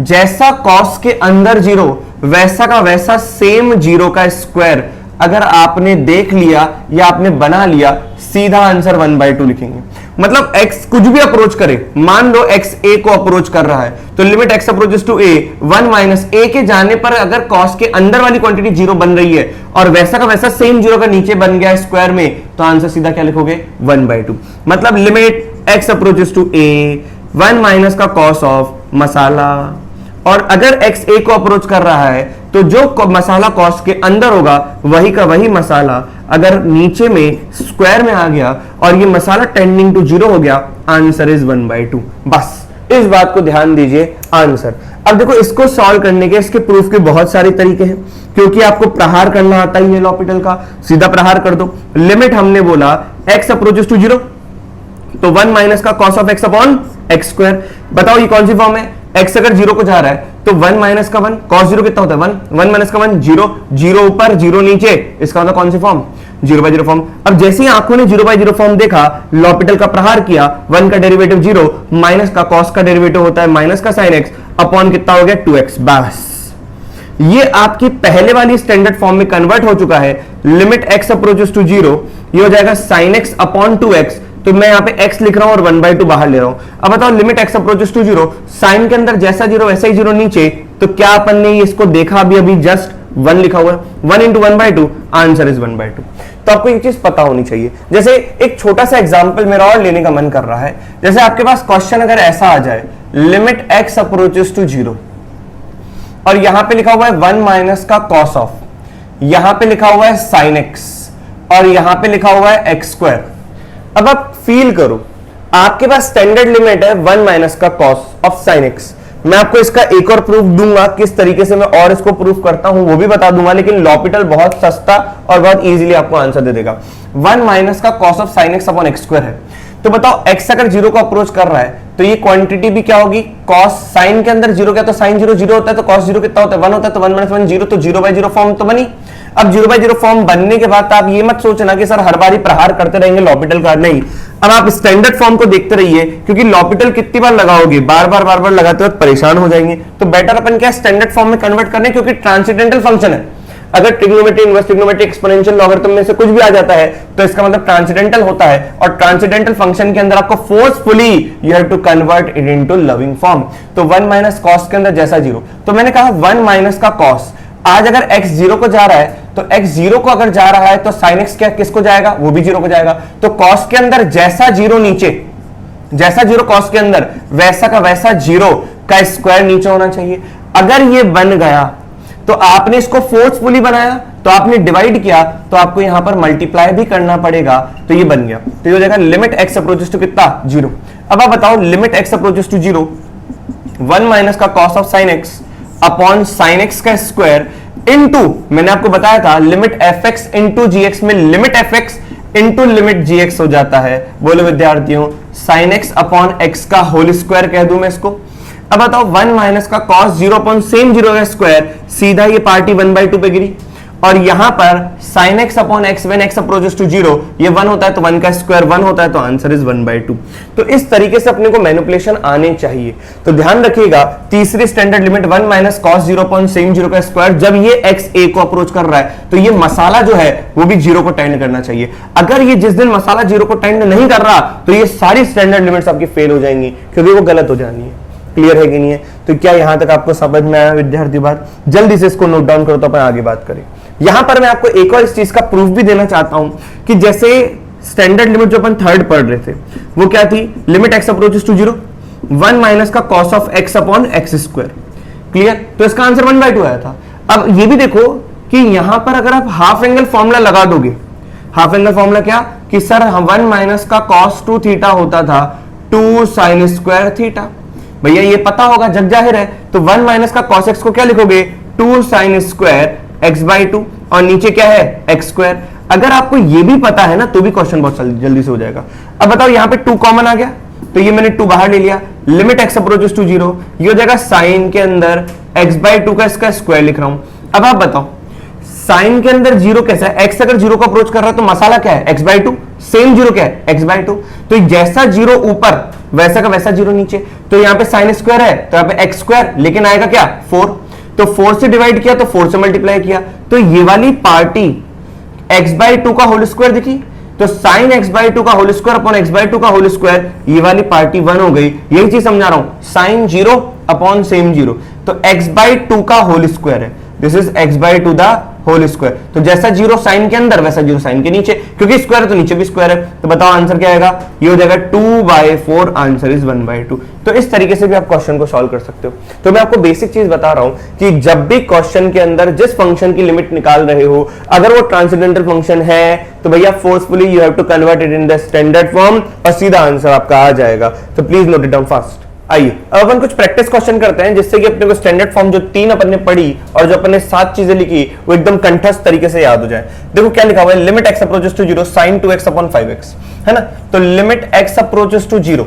जैसा कॉस के अंदर 0 वैसा का वैसा सेम 0 का स्क्वायर अगर आपने देख लिया या आपने बना लिया, सीधा आंसर 1/2 लिखेंगे। मतलब x कुछ भी अप्रोच करे, मान लो x a को अप्रोच कर रहा है तो limit x approaches to a, 1 minus a के जाने पर अगर cos के अंदर वाली क्वांटिटी 0 बन रही है और वैसा का वैसा सेम 0 का नीचे बन गया स्क्वायर में, तो आंसर सीधा क्या लिखोगे, 1/2। मतलब limit x approaches to a, 1 minus का cos ऑफ मसाला, और अगर x a को अप्रोच कर रहा है तो जो मसाला कॉस के अंदर होगा वही का वही मसाला अगर नीचे में स्क्वायर में आ गया और ये मसाला टेंडिंग टू 0 हो गया, आंसर इज 1/2। बस इस बात को ध्यान दीजिए आंसर। अब देखो इसको सॉल्व करने के, इसके प्रूफ के बहुत सारे तरीके हैं, क्योंकि आपको प्रहार करना आता ही है लॉपिटल का, सीधा प्रहार कर दो। लिमिट हमने बोला x अप्रोचेस टू 0, तो 1 माइनस का cos of x upon x square. बताओ ये कौन सी फॉर्म है, x अगर 0 को जा रहा है तो 1 माइनस का 1, cos 0 कितना होता है 1, 1 माइनस का 1 0, 0 ऊपर 0 नीचे, इसका मतलब कौन सी फॉर्म, 0/0 फॉर्म। अब जैसे ही आंखों ने 0/0 फॉर्म देखा, लॉपिटल का प्रहार किया, 1 का डेरिवेटिव 0, माइनस का cos का डेरिवेटिव होता है माइनस का sin x, अपॉन कितना हो गया 2x। बस ये आपकी पहले वाली स्टैंडर्ड फॉर्म में कन्वर्ट हो चुका है। लिमिट x अप्रोचेस टू 0, ये हो जाएगा sin x अपॉन 2x, तो मैं यहां पे x लिख रहा हूं और 1/2 बाहर ले रहा हूं। अब बताओ limit x approaches to 0, sine के अंदर जैसा 0 वैसा ही 0 नीचे, तो क्या अपन ने इसको देखा अभी जस्ट 1 लिखा हुआ है, 1 इंटू 1/2, आंसर इज 1/2। तो आपको एक चीज पता होनी चाहिए। जैसे एक छोटा सा एग्जांपल मेरा और लेने का मन कर रहा है, जैसे आपके पास क्वेश्चन अगर ऐसा आ जाए, लिमिट x अप्रोचेस टू 0 और यहां पे लिखा हुआ है 1 माइनस का कॉस ऑफ, यहां पे लिखा हुआ है sin x और यहां पे लिखा हुआ है x स्क्वायर। अब आप फील करो, आपके पास स्टैंडर्ड लिमिट है 1 माइनस का कॉस ऑफ sin x। मैं आपको इसका एक और प्रूफ दूंगा, किस तरीके से मैं और इसको प्रूफ करता हूं वो भी बता दूंगा, लेकिन लॉपिटल बहुत सस्ता और बहुत इजीली आपको आंसर दे देगा। 1 माइनस का cos of sin x upon x square है, तो बताओ x अगर 0 को अप्रोच कर रहा है तो ये क्वांटिटी भी क्या होगी, cos sin के अंदर 0 क्या, तो sin 0 0 होता है, तो cos 0 कितना होता है 1 होता है, तो 1 माइनस 1 0, तो 0/0 फॉर्म तो बनी। अब 0/0 फॉर्म बनने के बाद आप ये मत सोचना कि सर हर बार ही प्रहार करते रहेंगे लॉपिटल का, नहीं। अब आप स्टैंडर्ड फॉर्म को देखते रहिए, क्योंकि लॉपिटल कितनी बार लगाओगे, बार बार लगाते वक्त परेशान हो जाएंगे। तो बेटर अपन क्या स्टैंडर्ड फॉर्म में कन्वर्ट करने, क्योंकि ट्रांसेंडेंटल फंक्शन है। अगर trigonometry, inverse trigonometry, exponential, logarithm में से कुछ भी आ जाता है तो इसका मतलब ट्रांसेंडेंटल होता है, और ट्रांसेंडेंटल फंक्शन के अंदर आपको forcefully you have to convert it into loving form. तो 1 माइनस कॉस के अंदर जैसा 0, तो मैंने कहा 1 माइनस का कॉस, आज अगर x 0 को जा रहा है तो x 0 को अगर जा रहा है तो sin x क्या किसको जाएगा, वो भी 0 को जाएगा। तो cos के अंदर जैसा 0 नीचे, जैसा 0 cos के अंदर वैसा का वैसा 0 का स्क्वायर नीचे होना चाहिए। अगर ये बन गया तो आपने इसको फोर्सफुली बनाया, तो आपने डिवाइड किया, तो आपको यहां पर मल्टीप्लाई भी करना पड़ेगा, तो ये बन गया। तो ये हो जाएगा लिमिट x अप्रोचेस टू कितना 0। अब आप बताओ limit x approaches to 0, 1 minus का cos of sin x upon sin x का स्क्वायर इनटू, मैंने आपको बताया था लिमिट fx इंटू gx में limit fx into limit gx हो जाता है। बोलो विद्यार्थियों, sin x अपॉन x का होल स्क्वायर कह दूं मैं इसको। अब बताओ 1 माइनस का cos 0 अपॉन सेम 0 का स्क्वायर, सीधा ये पार्टी 1/2 पे गिरी, और यहां पर sin x upon x when x approaches to 0, ये 1 होता है तो 1 का स्क्वायर 1 होता है, तो आंसर इज 1/2। तो इस तरीके से अपने को मैनिपुलेशन आने चाहिए। तो ध्यान रखिएगा, तीसरी standard limit 1 minus cos 0 upon same 0 का स्क्वायर, जब ये x a को अप्रोच कर रहा है तो ये मसाला जो है वो भी 0 को टेंड करना चाहिए। अगर ये जिस दिन मसाला 0 को टेंड नहीं कर रहा तो ये सारी स्टैंडर्ड लिमिट्स आपकी फेल हो जाएंगी, क्योंकि वो गलत हो जानी है। क्लियर है कि नहीं है? तो क्या यहां तक आपको समझ में आया विद्यार्थी बात? जल्दी से इसको नोट डाउन करो तो अपन आगे बात करें। यहां पर मैं आपको एक और इस चीज का प्रूफ भी देना चाहता हूं कि जैसे स्टैंडर्ड लिमिट जो अपन थर्ड पढ़ रहे थे वो क्या थी, limit x approaches to 0, 1 minus का cos of x upon x square. Clear? तो इसका आंसर 1/2 आया था। अब ये भी देखो कि यहां पर अगर आप हाफ एंगल फॉर्मूला लगा दोगे, हाफ एंगल फॉर्मूला क्या कि सर 1 माइनस का cos 2 थीटा होता था 2 sin स्क्वायर थीटा, भैया ये पता होगा, जग जाहिर है। तो 1 माइनस का cos x को क्या लिखोगे, 2 sin स्क्वायर x/2, और नीचे क्या है x स्क्वायर। अगर आपको ये भी पता है ना तो भी क्वेश्चन बहुत जल्दी से हो जाएगा। अब बताओ यहाँ पे 2 कॉमन आ गया, तो ये मैंने 2 बाहर ले लिया, लिमिट x अप्रोचेस टू 0, ये हो जाएगा sin के अंदर x/2 का इसका स्क्वायर लिख रहा हूं। अब आप बताओ sin के अंदर 0 कैसा है, x अगर 0 को अप्रोच कर रहा है तो मसाला क्या है x/2, सेम 0 क्या है x/2, तो जैसा 0 ऊपर वैसा का वैसा 0 नीचे। तो यहाँ पे sin स्क्वायर है तो यहाँ पे x स्क्वायर, लेकिन आएगा क्या 4, तो 4 से डिवाइड किया तो 4 से मल्टीप्लाई किया, तो ये वाली पार्टी x/2 का होल स्क्वायर दिखी, तो sin x/2 का होल स्क्वायर अपॉन x/2 का होल स्क्वायर, ये वाली पार्टी 1 हो गई। यही चीज समझा रहा हूं, sin 0 अपॉन सेम 0, तो x/2 का होल स्क्वायर है, this is x/2 the whole square. तो जैसा 0 साइन के अंदर वैसा 0 साइन के नीचे, क्योंकि स्क्वायर है तो नीचे भी स्क्वायर है। तो बताओ आंसर क्या आएगा, ये हो जाएगा 2/4, आंसर इज 1/2। तो इस तरीके से भी आप क्वेश्चन को सॉल्व कर सकते हो। तो मैं आपको बेसिक चीज बता रहा हूं कि जब भी क्वेश्चन के अंदर जिस फंक्शन की लिमिट निकाल रहे हो, अगर वो ट्रांसेंडेंटल फंक्शन है तो भैया forcefully you have to convert it in the standard form, और सीधा आंसर आपका आ जाएगा। तो please note it down fast. आइए अब अपन कुछ प्रैक्टिस क्वेश्चन करते हैं, जिससे कि अपने को स्टैंडर्ड फॉर्म जो 3 अपन ने पढ़ी और जो अपन ने 7 चीजें लिखी वो एकदम कंठस्थ तरीके से याद हो जाए। देखो क्या लिखा हुआ है, limit x approaches to 0 sin 2x upon 5x, है ना। तो limit x approaches to 0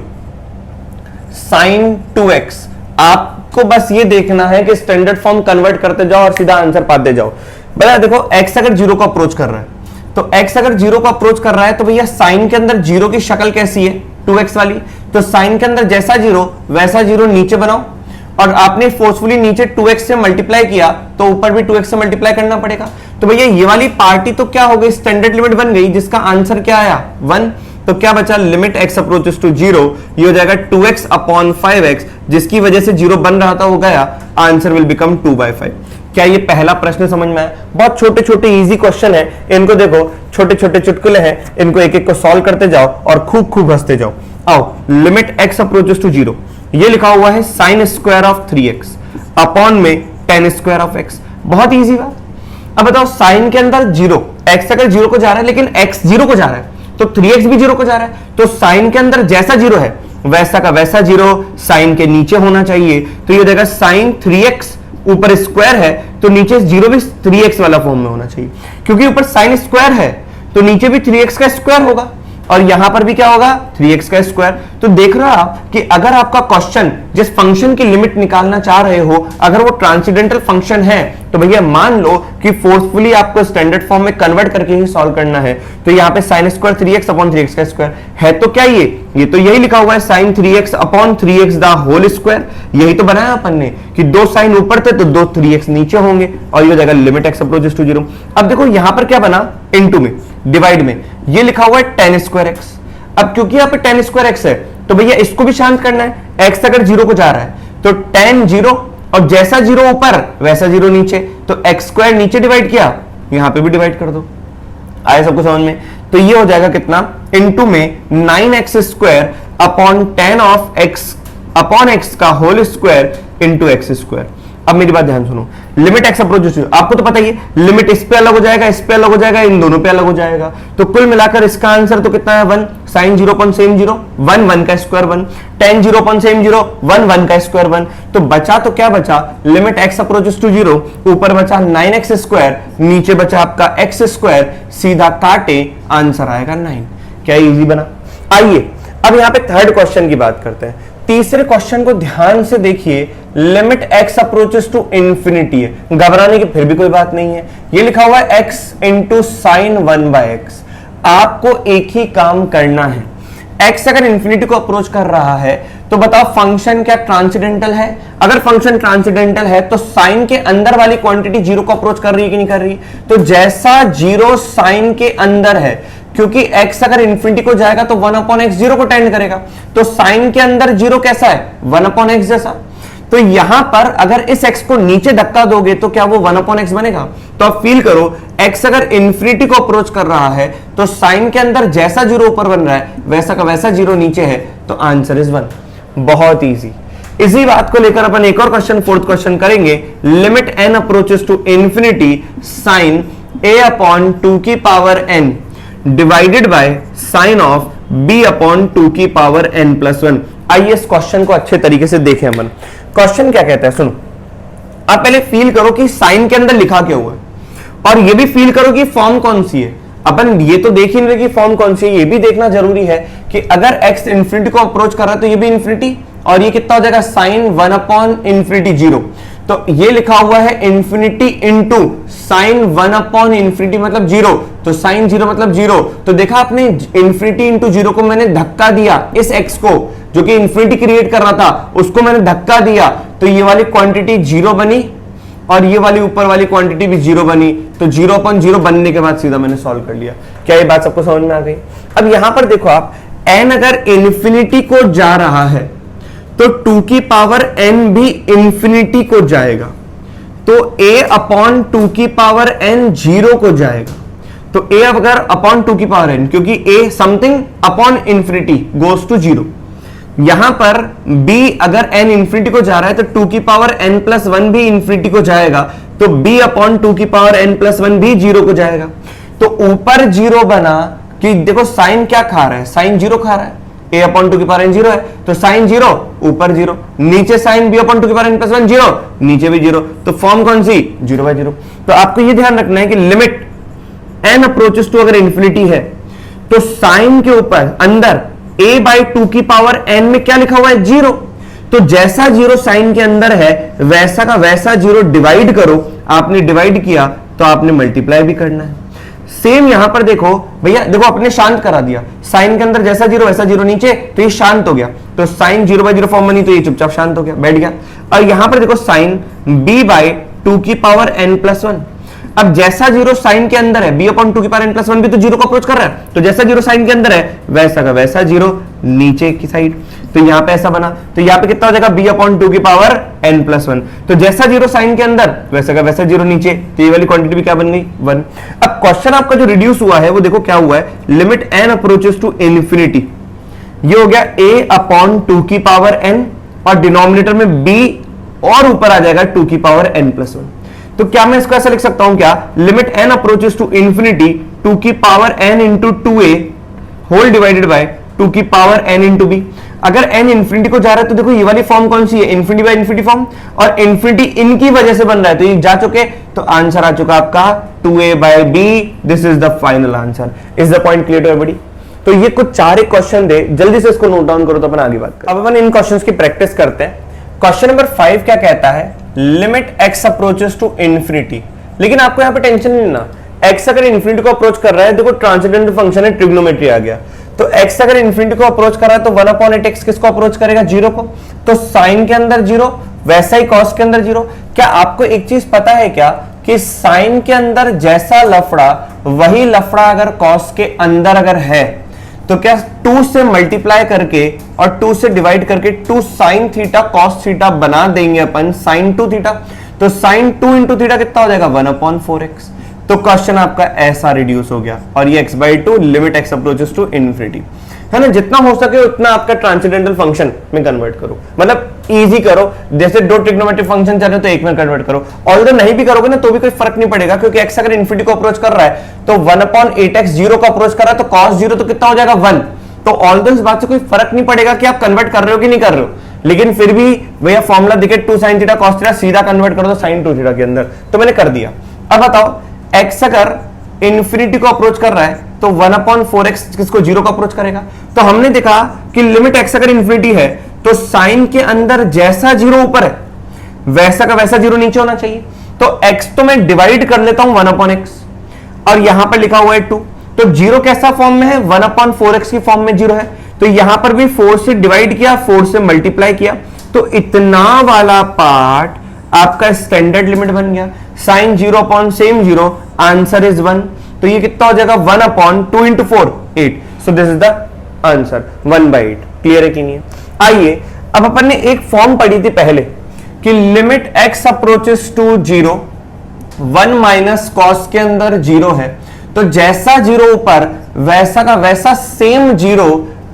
sin 2x, आपको बस ये देखना है कि स्टैंडर्ड फॉर्म कन्वर्ट करते जाओ और सीधा आंसर पाते जाओ। भैया देखो x अगर 0 को अप्रोच कर रहा है, तो x अगर 0 को अप्रोच कर रहा है तो भैया sin के अंदर 0 की शक्ल कैसी है, 2x वाली, तो sin के अंदर जैसा 0 वैसा 0 नीचे बनाओ, और आपने फोर्सफुली नीचे 2x से मल्टीप्लाई किया तो ऊपर भी 2x से मल्टीप्लाई करना पड़ेगा। तो भैया ये वाली पार्टी तो क्या हो गई, स्टैंडर्ड लिमिट बन गई, जिसका आंसर क्या आया 1। तो क्या बचा, लिमिट x अप्रोचेस टू 0, ये हो जाएगा 2x अपॉन 5x, जिसकी वजह से 0 बन रहा था वो गया, आंसर विल बिकम 2/5। क्या ये पहला प्रश्न समझ में आया? बहुत छोटे छोटे इजी क्वेश्चन है, इनको देखो छोटे छोटे चुटकुले हैं, इनको एक एक को सॉल्व करते जाओ और खूब खूब हंसते जाओ। आओ, लिमिट x अप्रोचेस टू 0, ये लिखा हुआ है sin square of 3x upon में tan स्क्वायर ऑफ x। बहुत इजी बात। अब बताओ sin के अंदर 0, x अगर 0 को जा रहा है लेकिन x 0 को जा रहा है तो 3x भी 0 को जा रहा है, तो sin के अंदर जैसा 0 है वैसा का वैसा 0 sin के नीचे होना चाहिए। तो ये हो जाएगा sin 3x, ऊपर स्क्वायर है तो नीचे 0 भी 3x वाला फॉर्म में होना चाहिए, क्योंकि ऊपर sin स्क्वायर है तो नीचे भी 3x का स्क्वायर होगा, और यहां पर भी क्या होगा 3x का स्क्वायर। तो देख रहे हो आप कि अगर आपका क्वेश्चन जिस फंक्शन की लिमिट निकालना चाह रहे हो अगर वो ट्रांसेंडेंटल फंक्शन है तो भैया मान लो कि फोर्सफुली आपको स्टैंडर्ड फॉर्म में कन्वर्ट करके ही सॉल्व करना है। तो यहाँ पे sin square 3x upon 3x का स्क्वायर है, तो क्या ये तो यही लिखा हुआ है sin 3x upon 3x the whole square. यही तो बनाया अपन ने कि दो साइन ऊपर थे तो दो 3x नीचे होंगे और ये हो जाएगा लिमिट x अप्रोचेस टू 0। अब देखो यहां पर क्या बना, इनटू में डिवाइड में ये लिखा हुआ है tan स्क्वायर x। अब क्योंकि यहाँ पे tan स्क्वायर x है तो भैया इसको भी शांत करना है। x अगर 0 को जा रहा है तो tan 0 और जैसा 0 ऊपर वैसा 0 नीचे, तो x स्क्वायर नीचे डिवाइड किया, यहां पे भी डिवाइड कर दो। आया सबको समझ में? तो ये हो जाएगा कितना, इनटू में 9x square upon tan of x upon x का whole square into x square. अब मेरी बात ध्यान सुनो, लिमिट x अप्रोच आपको तो पता ही है, लिमिट इस पे अलग हो जाएगा, इस पे अलग हो जाएगा, इन दोनों पे अलग हो जाएगा। तो कुल मिलाकर इसका आंसर तो कितना है 1, sin 0 अपॉन सेम 0 1 1 का स्क्वायर 1, tan 0 अपॉन सेम 0 1 1 का स्क्वायर 1। तो बचा तो क्या बचा, लिमिट x अप्रोचेस टू 0, ऊपर बचा 9x स्क्वायर, नीचे बचा आपका x स्क्वायर, सीधा काटे आंसर आएगा 9। क्या इजी बना? आइए अब यहां पे थर्ड क्वेश्चन की बात करते हैं। तीसरे क्वेश्चन को ध्यान से देखिए, limit x approaches to infinity है, घबराने की फिर भी कोई बात नहीं है। ये लिखा हुआ है x इंटू साइन 1/x। आपको एक ही काम करना है, x अगर इंफिनिटी को अप्रोच कर रहा है तो बताओ फंक्शन क्या ट्रांसेंडेंटल है? अगर फंक्शन ट्रांसेंडेंटल है तो साइन के अंदर वाली क्वांटिटी 0 को अप्रोच कर रही है कि नहीं कर रही? तो जैसा 0 साइन के अंदर है, क्योंकि x अगर इंफिनिटी को जाएगा तो 1 अपॉन x 0 को टेंड करेगा, तो साइन के अंदर 0 कैसा है, 1 अपॉन x जैसा। तो यहां पर अगर इस x को नीचे धक्का दोगे तो क्या वो 1 अपॉन x बनेगा? तो अब फील करो, x अगर इंफिनिटी को अप्रोच कर रहा है तो साइन के अंदर जैसा 0 ऊपर बन रहा है वैसा का वैसा 0 नीचे है, तो आंसर इज 1। बहुत इजी। इसी बात को लेकर अपन एक और क्वेश्चन, फोर्थ क्वेश्चन करेंगे। Limit n approaches to infinity sine a upon 2 की power n divided by sine of b upon 2 की पावर n प्लस 1। आइए इस क्वेश्चन को अच्छे तरीके से देखें अपन। क्वेश्चन क्या कहता है, सुनो। आप पहले फील करो कि साइन के अंदर लिखा क्या हुआ है, और ये भी फील करो कि फॉर्म कौन सी है। अपन ये तो देख ही नहीं रहे कि फॉर्म कौन सी है, ये भी देखना जरूरी है कि अगर x इंफिनिटी को अप्रोच कर रहा है तो ये भी इंफिनिटी, और ये कितना हो जाएगा साइन 1 अपॉन इंफिनिटी 0। तो ये लिखा हुआ है infinity into sine 1 upon infinity मतलब 0, तो साइन 0 मतलब 0। तो देखा आपने, इंफिनिटी इंटू 0 को मैंने धक्का दिया, इस x को जो कि इंफिनिटी क्रिएट कर रहा था उसको मैंने धक्का दिया, तो ये वाली क्वांटिटी 0 बनी और ये वाली ऊपर वाली क्वांटिटी भी 0 बनी। तो 0 अपॉन 0 बनने के बाद सीधा मैंने सॉल्व कर लिया। क्या ये बात सबको समझ में आ गई? अब यहां पर देखो आप, n अगर इंफिनिटी को जा रहा है तो 2 की पावर n भी इंफिनिटी को जाएगा, तो a अपॉन 2 की पावर n 0 को जाएगा। तो a अगर अपॉन 2 की पावर n, क्योंकि a something upon infinity goes to 0। यहां पर b अगर n इंफिनिटी को जा रहा है तो 2 की पावर n प्लस 1 भी इंफिनिटी को जाएगा, तो b अपॉन 2 की पावर n प्लस 1 भी 0 को जाएगा। तो ऊपर 0 बना कि देखो साइन क्या खा रहा है, साइन 0 खा रहा है, a अपॉन 2 की पावर n 0 है, तो साइन 0 ऊपर 0, नीचे साइन b अपॉन 2 की पावर n प्लस 1 0, नीचे भी 0। तो फॉर्म कौन सी, 0/0। तो आपको ये ध्यान रखना है कि लिमिट n अप्रोचेस टू अगर इंफिनिटी है तो साइन के ऊपर अंदर a बाई 2 की पावर n में क्या लिखा हुआ है, 0। तो जैसा 0 साइन के अंदर है वैसा का वैसा 0 डिवाइड करो। आपने डिवाइड किया तो आपने मल्टीप्लाई भी करना है। सेम यहां पर देखो भैया, देखो अपने शांत करा दिया, साइन के अंदर जैसा 0 वैसा 0 नीचे, तो ये शांत हो गया। तो साइन 0/0 फॉर्म बनी तो ये चुपचाप शांत हो गया, बैठ गया। और यहां पर देखो साइन b बाई 2 की पावर n प्लस 1। अब जैसा 0 साइन के अंदर है, b अपॉन 2 की पावर n प्लस 1 भी तो 0 को अप्रोच कर रहा है, तो जैसा 0 साइन के अंदर है वैसा का वैसा 0 नीचे की साइड। तो यहां पे ऐसा बना, तो यहां पे कितना हो जाएगा, b अपॉन 2 की पावर n प्लस 1। तो जैसा 0 साइन के अंदर वैसा का वैसा 0 नीचे, तो ये वाली क्वांटिटी भी क्या बन गई, 1। अब क्वेश्चन आपका जो रिड्यूस हुआ है वो देखो क्या हुआ है, limit n approaches to infinity, ये हो गया a अपॉन 2 की पावर n, और डिनोमिनेटर में b और ऊपर आ जाएगा 2 की पावर n प्लस 1। तो क्या मैं इसको ऐसा लिख सकता हूं, क्या limit n approaches to infinity 2 की power n into 2a whole divided by 2 की पावर n इंटू b। अगर n इंफिनिटी को जा रहा है तो देखो ये वाली फॉर्म कौन सी है, इंफिनिटी बाय इंफिनिटी फॉर्म, और इंफिनिटी इनकी वजह से बन रहा है तो ये जा चुके, तो आंसर आ चुका आपका 2a by b। This is the final answer. Is the point clear to everybody? तो ये कुछ 4 एक क्वेश्चन दे, जल्दी से इसको नोट डाउन करो तो अपन आगे बात करें। अब अपन इन क्वेश्चंस की प्रैक्टिस करते हैं। क्वेश्चन नंबर 5 क्या कहता है, limit x approaches to infinity. लेकिन आपको यहां पे टेंशन नहीं लेना, x अगर इन्फिनिटी को अप्रोच कर रहा है, देखो ट्रांसेंडेंटल फंक्शन है, ट्रिग्नोमेट्री आ गया, तो x अगर इन्फिनिटी को अप्रोच कर रहा है तो 1/8x किसको अप्रोच करेगा, 0 को। तो साइन के अंदर 0, वैसा ही कॉस के अंदर 0। क्या आपको एक चीज पता है क्या कि साइन के अंदर जैसा लफड़ा वही लफड़ा अगर कॉस के अंदर अगर है तो क्या 2 से मल्टीप्लाई करके और 2 से डिवाइड करके 2 साइन थीटा कॉस थीटा बना देंगे अपन साइन 2 थीटा। तो साइन 2 इंटू थीटा कितना हो जाएगा, 1/4x। तो क्वेश्चन आपका ऐसा रिड्यूस हो गया और ये x/2 limit x approaches to infinity, है ना। जितना हो सके उतना आपका ट्रांसेंडेंटल फंक्शन में कन्वर्ट करो, मतलब इजी करो। जैसे 2 ट्रिग्नोमेट्रिक फंक्शन चल रहे तो एक में कन्वर्ट करो। ऑल्दो नहीं भी करोगे ना तो भी कोई फर्क नहीं पड़ेगा, क्योंकि x अगर इन्फिनिटी को अप्रोच कर रहा है तो 1/8x 0 को अप्रोच कर रहा है तो cos 0 तो कितना हो जाएगा, 1। तो ऑल्दो इस बात से कोई फर्क नहीं पड़ेगा कि आप कन्वर्ट कर रहे हो कि नहीं कर रहे हो, लेकिन फिर भी भैया फॉर्मूला दिखे 2 sin थीटा cos थीटा, सीधा कन्वर्ट कर दो sin 2 थीटा के अंदर। तो मैंने कर दिया। अब बताओ x अगर इन्फिनिटी को अप्रोच कर रहा है तो 1/4x किसको, 0 को अप्रोच करेगा। तो हमने देखा कि लिमिट x अगर इन्फिनिटी है तो साइन के अंदर जैसा 0 ऊपर है वैसा का वैसा 0 नीचे होना चाहिए। तो x तो मैं डिवाइड कर लेता हूं 1/x और यहां पर लिखा हुआ है 2, तो 0 कैसा फॉर्म में है, 1/4x की फॉर्म में 0 है। तो यहां पर भी 4 से डिवाइड किया, 4 से मल्टीप्लाई किया, तो इतना वाला पार्ट आपका स्टैंडर्ड लिमिट बन गया। साइन 0/सेम 0, आंसर इज 1। तो ये कितना हो जाएगा, 1/2 into 4 8। So this is the answer 1/8। Clear है कि नहीं है। आइए अब अपन ने एक फॉर्म पढ़ी थी पहले कि limit x approaches to 0, 1 minus cos के अंदर 0 है, तो जैसा 0 ऊपर वैसा का वैसा सेम 0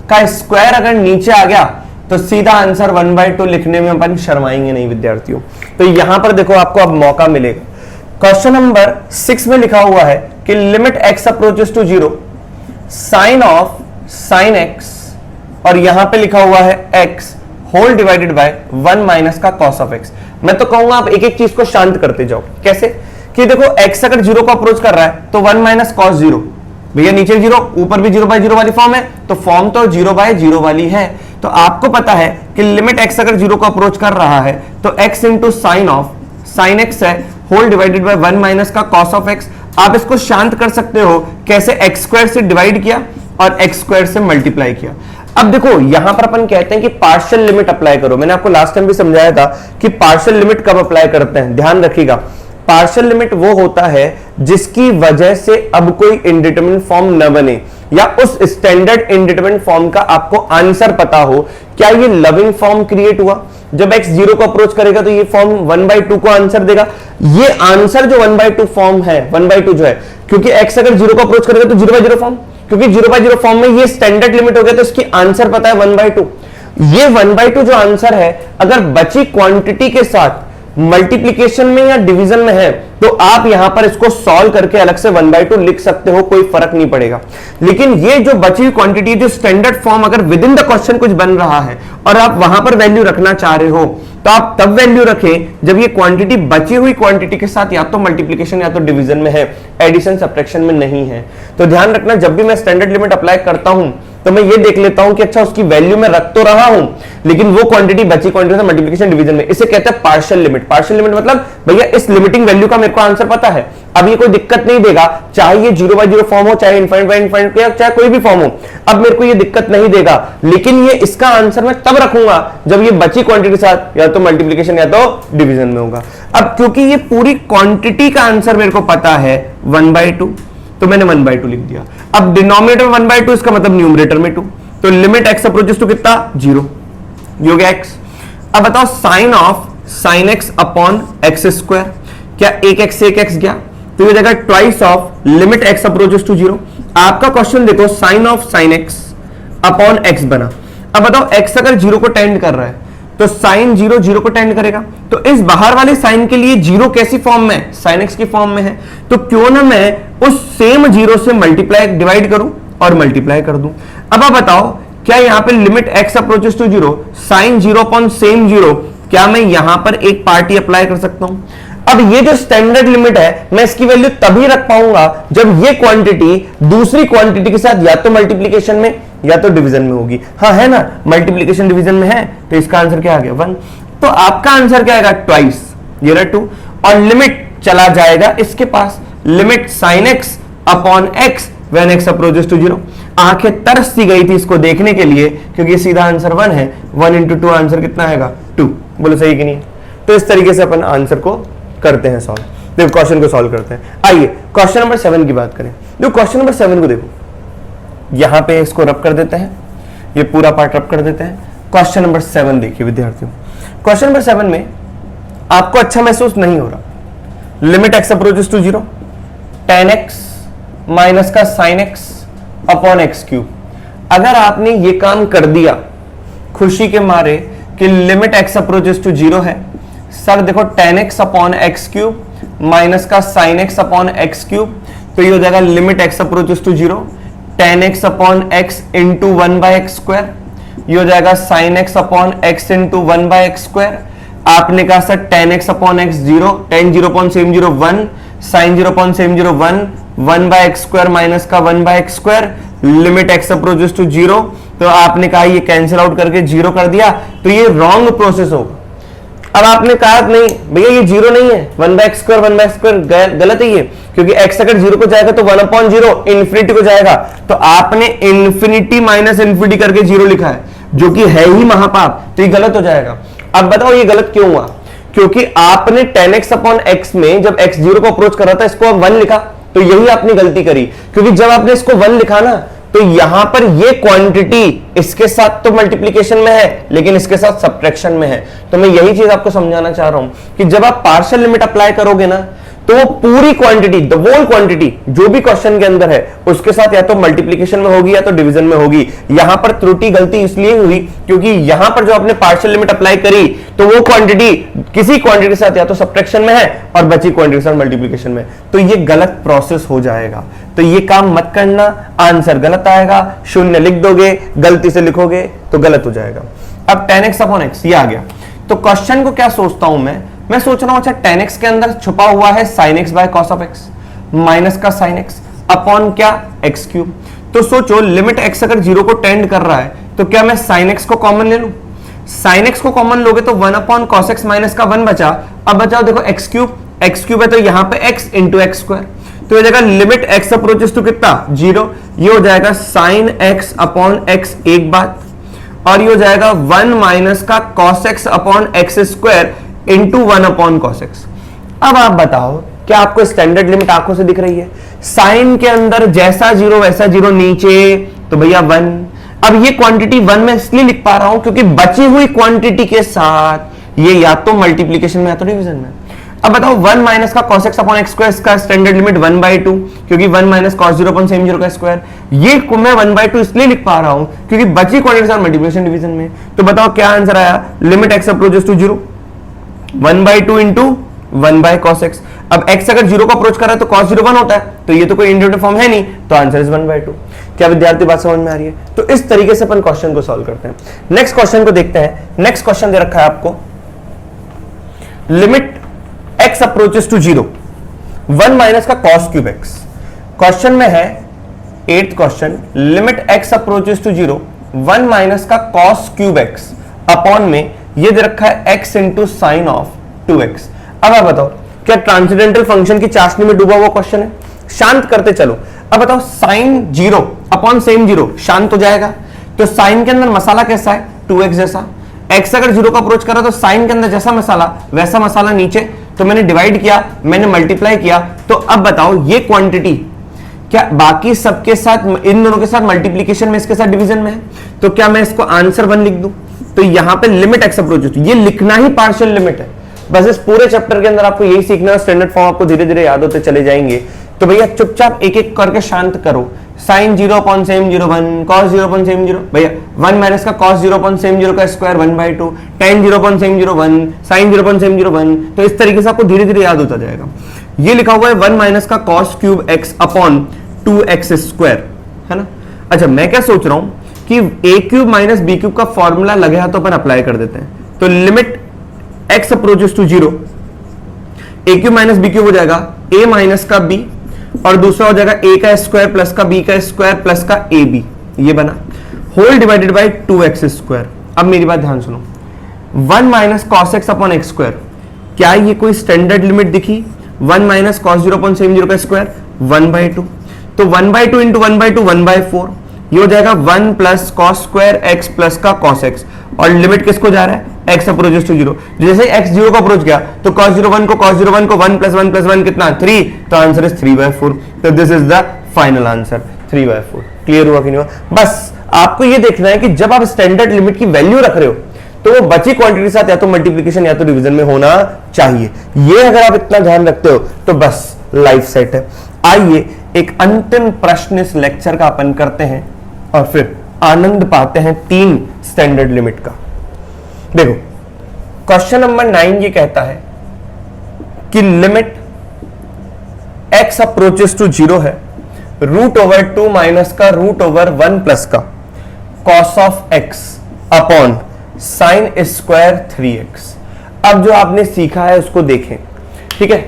का स्क्वायर अगर नीचे आ गया तो सीधा आंसर 1/2 लिखने में अपन शर्माएंगे नहीं विद्यार्थियों। तो यहां पर देखो आपको अब मौका मिलेगा। क्वेश्चन नंबर 6 में लिखा हुआ है कि limit x approaches to 0, sine of sine x, और यहां पे लिखा हुआ है x whole divided by 1 minus का cos ऑफ x। मैं तो कहूंगा आप एक एक चीज को शांत करते जाओ। कैसे कि देखो x अगर 0 को अप्रोच कर रहा है तो 1 माइनस cos 0, भैया नीचे 0 ऊपर भी 0/0 वाली फॉर्म है, तो फॉर्म तो 0/0 वाली है। तो आपको पता है कि लिमिट x अगर 0 को अप्रोच कर रहा है तो x into sine of sine x है होल डिवाइडेड बाय 1 माइनस का cos ऑफ x। आप इसको शांत कर सकते हो कैसे, x स्क्वायर से डिवाइड किया और x स्क्वायर से मल्टीप्लाई किया। अब देखो यहां पर अपन कहते हैं कि पार्शियल लिमिट अप्लाई करो। मैंने आपको लास्ट टाइम भी समझाया था कि पार्शियल लिमिट कब अप्लाई करते हैं, ध्यान रखिएगा। पार्शियल लिमिट वो होता है जिसकी वजह से अब कोई इंडिटरमिनेट फॉर्म न बने या उस स्टैंडर्ड इंडिटरमिनेट फॉर्म का आपको आंसर पता हो। क्या ये लविंग फॉर्म क्रिएट हुआ, जब x 0 को अप्रोच करेगा तो ये फॉर्म 1/2 को आंसर देगा। ये आंसर जो 1/2 फॉर्म है, 1/2 जो है, क्योंकि x अगर 0 को अप्रोच करेगा तो 0/0 फॉर्म, क्योंकि 0/0 फॉर्म में ये स्टैंडर्ड लिमिट हो गया तो इसकी आंसर पता है 1/2। ये 1/2 जो आंसर है अगर बची क्वांटिटी के साथ मल्टीप्लिकेशन में या डिवीजन में है तो आप यहां पर इसको सॉल्व करके अलग से 1/2 लिख सकते हो, कोई फर्क नहीं पड़ेगा। लेकिन ये जो बची हुई क्वांटिटी, जो स्टैंडर्ड फॉर्म अगर विद इन द क्वेश्चन कुछ बन रहा है और आप वहां पर वैल्यू रखना चाह रहे हो तो आप तब वैल्यू रखें जब ये क्वांटिटी बची हुई क्वांटिटी के साथ या तो मल्टीप्लिकेशन या तो डिवीजन में है, एडिशन सब्ट्रैक्शन में नहीं है। तो ध्यान रखना, जब भी मैं स्टैंडर्ड लिमिट अप्लाई करता हूं तो मैं ये देख लेता हूं कि अच्छा उसकी वैल्यू में रख तो रहा हूं लेकिन वो क्वांटिटी बची क्वांटिटी से मल्टीप्लिकेशन डिवीजन में, इसे कहते हैं पार्शियल लिमिट। पार्शियल लिमिट मतलब भैया इस लिमिटिंग वैल्यू का मेरे को आंसर पता है, अब ये कोई दिक्कत नहीं देगा, चाहे ये 0/0 फॉर्म हो, चाहे इनफाइनाइट बाय इनफाइनाइट या चाहे कोई भी फॉर्म हो, अब मेरे को ये दिक्कत नहीं देगा। लेकिन ये इसका आंसर मैं तब रखूंगा जब ये बची क्वांटिटी के साथ या तो मल्टीप्लिकेशन या तो डिवीजन में होगा। अब क्योंकि ये पूरी क्वांटिटी का आंसर मेरे को पता है 1/2 तो मैंने 1/2 लिख दिया। अब डिनोमिनेटर 1/2 इसका मतलब न्यूमरेटर में 2, तो लिमिट x अप्रोचेस टू कितना 0, ये हो गया x। अब बताओ sine of sine x upon x square, क्या एक x गया तो ये जाएगा twice of limit x approaches to 0। आपका क्वेश्चन देखो sine of sine x upon x बना। अब बताओ x अगर 0 को टेंड कर रहा है तो साइन 0 को टेंड करेगा, तो इस बाहर वाले साइन के लिए 0 कैसी फॉर्म में है, साइन x की फॉर्म में है, तो क्यों ना मैं उस सेम 0 से मल्टीप्लाई डिवाइड करूं और मल्टीप्लाई कर दूं। अब आप बताओ क्या यहां पे limit x approaches to 0 sine 0 upon same 0, क्या मैं यहां पर एक पार्टी अप्लाई कर सकता हूं। अब ये जो स्टैंडर्ड लिमिट है मैं इसकी वैल्यू तभी रख पाऊंगा जब ये क्वांटिटी दूसरी क्वांटिटी के साथ या तो मल्टीप्लीकेशन में या तो डिवीजन में होगी। हाँ है ना, मल्टीप्लीकेशन डिवीजन में है तो इसका आंसर क्या आ गया 1। तो आपका आंसर क्या आएगा ट्वाइस, ये रहा 2, और लिमिट चला जाएगा इसके पास, limit sine x upon x when x approaches to 0। आंखें तरस सी गई थी इसको देखने के लिए क्योंकि सीधा आंसर 1 है, 1 इंटू 2 आंसर कितना आएगा 2। बोलो सही कि नहीं? तो इस तरीके से अपन आंसर को करते हैं सॉल्व, देखो क्वेश्चन को सॉल्व करते हैं। आइए क्वेश्चन नंबर 7 की बात करें। देखो क्वेश्चन नंबर 7 को देखो, यहां पे इसको रब कर देते हैं, ये पूरा पार्ट रब कर देते हैं। क्वेश्चन नंबर 7 देखिए विद्यार्थियों, क्वेश्चन नंबर 7 में आपको अच्छा महसूस नहीं हो रहा, limit x approaches to 0 tan x minus का sin x upon x cube. अगर आपने ये काम कर दिया खुशी के मारे कि लिमिट x अप्रोचेस टू 0 है, सर देखो tan x upon x cube minus का sin x upon x cube, तो ये हो जाएगा limit x approaches to 0 tan x upon x into 1 by x square, ये हो जाएगा sin x upon x into 1 by x square. आपने कहा sir tan x upon x 0, tan 0 upon same 0 1, sin 0 upon same 0 1, 1 by x square minus का 1 by x square, limit x approaches to 0। तो आपने कहा ये कैंसिल आउट करके 0 कर दिया, तो ये रॉन्ग प्रोसेस होगा। अब आपने कहा नहीं भैया ये 0 नहीं है, 1 by x square 1 by x square गलत है ये, क्योंकि x अगर 0 को जाएगा तो 1 अपॉन 0 इंफिनिटी को जाएगा, तो आपने इंफिनिटी माइनस इंफिनिटी करके 0 लिखा है जो कि है ही महापाप, तो ये गलत हो जाएगा। अब बताओ ये गलत क्यों हुआ? क्योंकि आपने tan x अपॉन x में जब x 0 को अप्रोच कर रहा था इसको 1 लिखा, तो यही आपने गलती करी, क्योंकि जब आपने इसको 1 लिखा ना तो यहां पर ये क्वांटिटी इसके साथ तो मल्टीप्लिकेशन में है लेकिन इसके साथ सब्ट्रैक्शन में है। तो मैं यही चीज आपको समझाना चाह रहा हूं कि जब आप पार्शियल लिमिट अप्लाई करोगे ना तो वो पूरी क्वांटिटी, द होल क्वांटिटी जो भी क्वेश्चन के अंदर है उसके साथ या तो मल्टीप्लिकेशन में होगी या तो डिवीजन में होगी। यहां पर त्रुटि गलती इसलिए हुई क्योंकि यहां पर जो आपने पार्शियल लिमिट अप्लाई करी तो वो क्वांटिटी किसी क्वांटिटी के साथ या तो सब्ट्रैक्शन में है और बची क्वांटिटी के साथ मल्टीप्लिकेशन में, तो ये गलत प्रोसेस हो जाएगा। तो ये काम मत करना, आंसर गलत आएगा, 0 लिख दोगे, गलती से लिखोगे तो गलत हो जाएगा। अब tan x अपॉन x ये आ गया, तो क्वेश्चन को क्या सोचता हूं मैं सोच रहा हूं अच्छा tan x के अंदर छुपा हुआ है sin x बाय cos ऑफ x माइनस का sin x अपॉन क्या x क्यूब। तो सोचो लिमिट x अगर 0 को टेंड कर रहा है तो क्या मैं sin x को कॉमन ले लूं? sin x को कॉमन लोगे तो 1 अपॉन cos x माइनस का 1 बचा। अब बचाओ देखो x क्यूब है तो यहां पे x इंटू एक्स स्क्वायर, तो ये जाएगा लिमिट x अप्रोचेस टू कितना 0, ये हो जाएगा sin x अपॉन x एक बात, और ये हो जाएगा 1 माइनस का cos x upon x square into 1 upon cos x। अब आप बताओ क्या आपको स्टैंडर्ड लिमिट आंखों से दिख रही है? साइन के अंदर जैसा 0 वैसा 0 नीचे, तो भैया 1। अब ये क्वांटिटी 1 में इसलिए लिख पा रहा हूं क्योंकि बची हुई क्वांटिटी के साथ ये या तो मल्टीप्लीकेशन में या तो डिवीजन में। अब बताओ 1 माइनस का cos x upon x square, इसका स्टैंडर्ड लिमिट 1/2 क्योंकि 1 माइनस cos 0 अपॉन सेम 0 का स्क्वायर, ये मैं 1/2 इसलिए लिख पा रहा हूं क्योंकि बची क्वांटिटी के साथ मल्टीप्लिकेशन डिवीजन में। तो बताओ क्या आंसर आया? Limit x approaches to 0 1/2 into 1 by cos x। अब x अगर 0 को अप्रोच कर रहा है तो cos 0 1 होता है, तो ये तो कोई इंडिविजुअल फॉर्म है नहीं, तो आंसर इज 1/2। क्या विद्यार्थी बात समझ में आ रही है? तो इस तरीके से अपन क्वेश्चन को सॉल्व करते हैं। नेक्स्ट क्वेश्चन को देखते हैं। नेक्स्ट क्वेश्चन दे रखा है आपको, limit x approaches to 0 1 minus का cos क्यूब x। क्वेश्चन में है 8th question, limit x approaches to 0 1 minus का cos क्यूब x अपॉन में ये दे रखा है x into sine of 2x। अब आप बताओ क्या ट्रांसेंडेंटल फंक्शन की चाशनी में डूबा हुआ क्वेश्चन है? शांत करते चलो। अब बताओ साइन 0 अपॉन सेम 0 शांत हो जाएगा, तो साइन के अंदर मसाला कैसा है? 2x जैसा। x अगर 0 का अप्रोच करा तो साइन के अंदर जैसा मसाला वैसा मसाला नीचे, तो मैंने डिवाइड किया, मैंने मल्टीप्लाई किया। तो अब बताओ ये क्वांटिटी क्या बाकी सबके साथ, इन दोनों के साथ मल्टीप्लीकेशन में, इसके साथ डिवीजन में है, तो क्या मैं इसको आंसर 1 लिख दूं? तो यहां पे लिमिट x अप्रोचेस टू, ये लिखना ही पार्शियल लिमिट है। बस इस पूरे चैप्टर के अंदर आपको यही सीखना है, स्टैंडर्ड फॉर्म आपको धीरे धीरे याद होते चले जाएंगे। तो भैया चुपचाप एक एक करके शांत करो। Sine 0 upon same 0 1, cos 0 upon same 0 भैया 1 माइनस का cos 0 अपॉन सेम 0 का square 1/2, tan 0 upon same 0 1, sin 0 upon same 0 1। तो इस तरीके से आपको धीरे धीरे याद होता जाएगा। ये लिखा हुआ है 1 माइनस का cos cube x upon 2x square, है ना। अच्छा मैं क्या सोच रहा हूं कि a cube minus b cube का फॉर्मूला लगे हाथ तो अपन अप्लाई कर देते हैं। तो limit x approaches to 0, a cube minus b cube हो जाएगा ए माइनस का बी, और दूसरा हो जाएगा ए का स्क्वायर प्लस का बी का स्क्वायर प्लस का ए बी, ये बना, whole divided by 2x square. अब मेरी बात ध्यान सुनो, 1 minus cos x upon x square, क्या ये कोई स्टैंडर्ड लिमिट दिखी? 1 माइनस कॉस 0 अपॉन सेम 0 का स्क्वायर 1/2, तो 1/2 इंटू 1/2 1/4, ये हो जाएगा 1 plus cos square x plus का कॉस एक्स, और लिमिट किसको जा रहा है? x approaches to 0। जैसे x 0 को अप्रोच किया तो cos 0 1 को cos 0 1 को 1 प्लस 1 प्लस 1 कितना? 3, तो आंसर इज 3/4। तो this is the final answer 3/4। Clear हुआ कि नहीं हुआ? बस आपको ये देखना है कि जब आप स्टैंडर्ड लिमिट की वैल्यू रख रहे हो तो वो बची क्वांटिटी के साथ या तो मल्टीप्लिकेशन या तो डिवीजन में होना चाहिए। ये अगर आप इतना ध्यान रखते हो तो बस लाइफ सेट है। आइए एक अंतिम प्रश्न इस लेक्चर का अपन करते हैं और फिर आनंद पाते हैं 3 स्टैंडर्ड लिमिट का। देखो क्वेश्चन नंबर 9 ये कहता है कि लिमिट x अप्रोचेस टू 0 है √2 माइनस का √1 प्लस का cos of x upon sine square 3x। अब जो आपने सीखा है उसको देखें, ठीक है।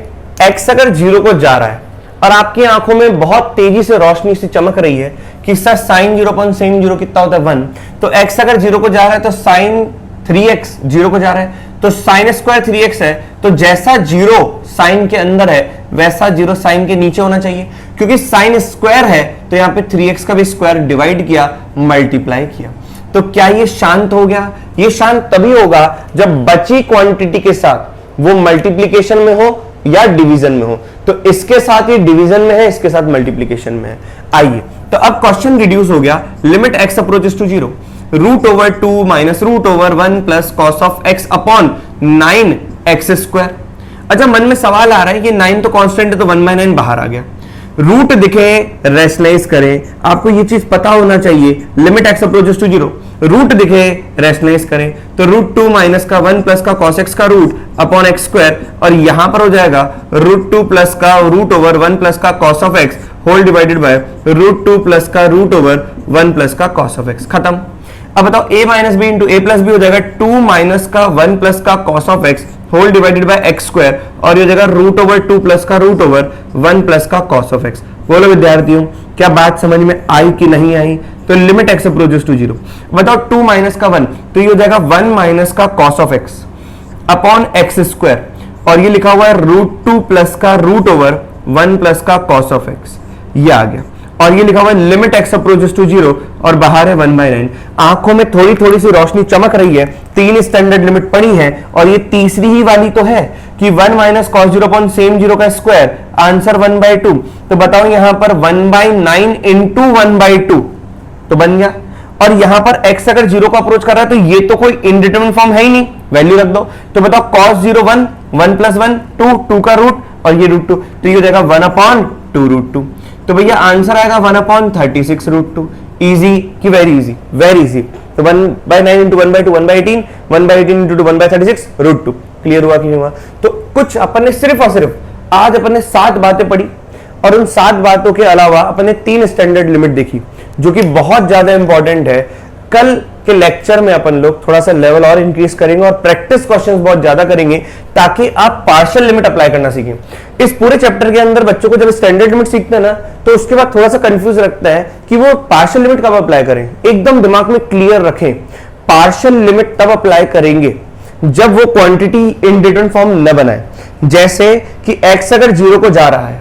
x अगर 0 को जा रहा है और आपकी आंखों में बहुत तेजी से रोशनी सी चमक रही है कि सर साइन 0 अपॉन सेम 0 कितना होता है? 1, तो x अगर 0 को जा रहा है तो साइन 3x 0 को जा रहा है, तो साइन स्क्वायर 3x है, तो जैसा 0 साइन के अंदर है वैसा 0 साइन के नीचे होना चाहिए, क्योंकि साइन स्क्वायर है तो यहां पे 3x का भी स्क्वायर डिवाइड किया, मल्टीप्लाई किया। तो क्या ये शांत हो गया? ये शांत तभी होगा जब बची क्वांटिटी के साथ वो मल्टीप्लीकेशन में हो या डिवीजन में हो। तो इसके साथ ये डिवीजन में है, इसके साथ मल्टीप्लीकेशन में है। आइए तो अब क्वेश्चन रिड्यूस हो गया, limit x approaches to 0 √2 minus √1 plus cos of x upon 9x square. अच्छा मन में सवाल आ रहा है कि 9 तो कांस्टेंट है तो 1/9 बाहर आ गया, रूट दिखे रैशनलाइज करें, आपको ये चीज पता होना चाहिए। Limit x approaches to 0, root दिखे रैशनलाइज करें तो √2 माइनस का 1 प्लस का cos x का रूट अपॉन x स्क्वायर, और यहां पर हो जाएगा √2 प्लस का √1 प्लस का cos of x whole divided by √2 plus का √1 प्लस का cos ऑफ x। खत्म। अब बताओ a minus b into a plus b हो जाएगा 2 माइनस का 1 प्लस का cos of x whole divided by x square, और ये हो जाएगा √2 प्लस का √1 प्लस का cos ऑफ x। बोलो विद्यार्थियों क्या बात समझ में आई कि नहीं आई? तो लिमिट x अप्रोचेस टू 0, बताओ 2 माइनस का 1 तो ये हो जाएगा 1 माइनस का cos of x upon x square, और ये लिखा हुआ है √2 प्लस का √1 प्लस का cos ऑफ x, ये आ गया। और ये लिखा हुआ है लिमिट x अप्रोचेस टू 0 और बाहर है 1/9। आंखों में थोड़ी थोड़ी सी रोशनी चमक रही है, 3 स्टैंडर्ड लिमिट पड़ी है, और ये तीसरी ही वाली तो है कि 1 माइनस कॉस 0 अपॉन सेम 0 का स्क्वायर, आंसर 1/2। तो बताओ यहां पर 1/9 इंटू 1/2 तो बन गया, और यहां पर x अगर 0 को अप्रोच कर रहा है तो ये तो कोई इनडिटरमिनेट फॉर्म है ही नहीं, वैल्यू रख दो। तो बताओ cos 0 1, 1 प्लस 1 2 का रूट, और ये √2, तो ये हो जाएगा 1/2 √2। तो भैया आंसर आएगा 1/36 √2। इजी कि वेरी इजी? Very easy. तो 1/9 इंटू 1/2 1/18, 1/18 इंटू 1/36 √2। क्लियर हुआ कि नहीं हुआ? तो कुछ अपन ने सिर्फ और सिर्फ आज अपन ने 7 बातें पढ़ी, और उन 7 बातों के अलावा अपन ने 3 स्टैंडर्ड लिमिट देखी जो कि बहुत ज्यादा इंपॉर्टेंट है। कल के लेक्चर में अपन लोग थोड़ा सा लेवल और इंक्रीज करेंगे और प्रैक्टिस क्वेश्चंस बहुत ज्यादा करेंगे ताकि आप पार्शियल लिमिट अप्लाई करना सीखें। इस पूरे चैप्टर के अंदर बच्चों को जब स्टैंडर्ड लिमिट सीखते हैं ना तो उसके बाद थोड़ा सा कंफ्यूज रखता है कि वो पार्शियल लिमिट कब अप्लाई करें। एकदम दिमाग में क्लियर रखें, पार्शियल लिमिट तब अप्लाई करेंगे जब वो क्वांटिटी इनडिटरमिनेट फॉर्म न बनाए। जैसे कि x अगर 0 को जा रहा है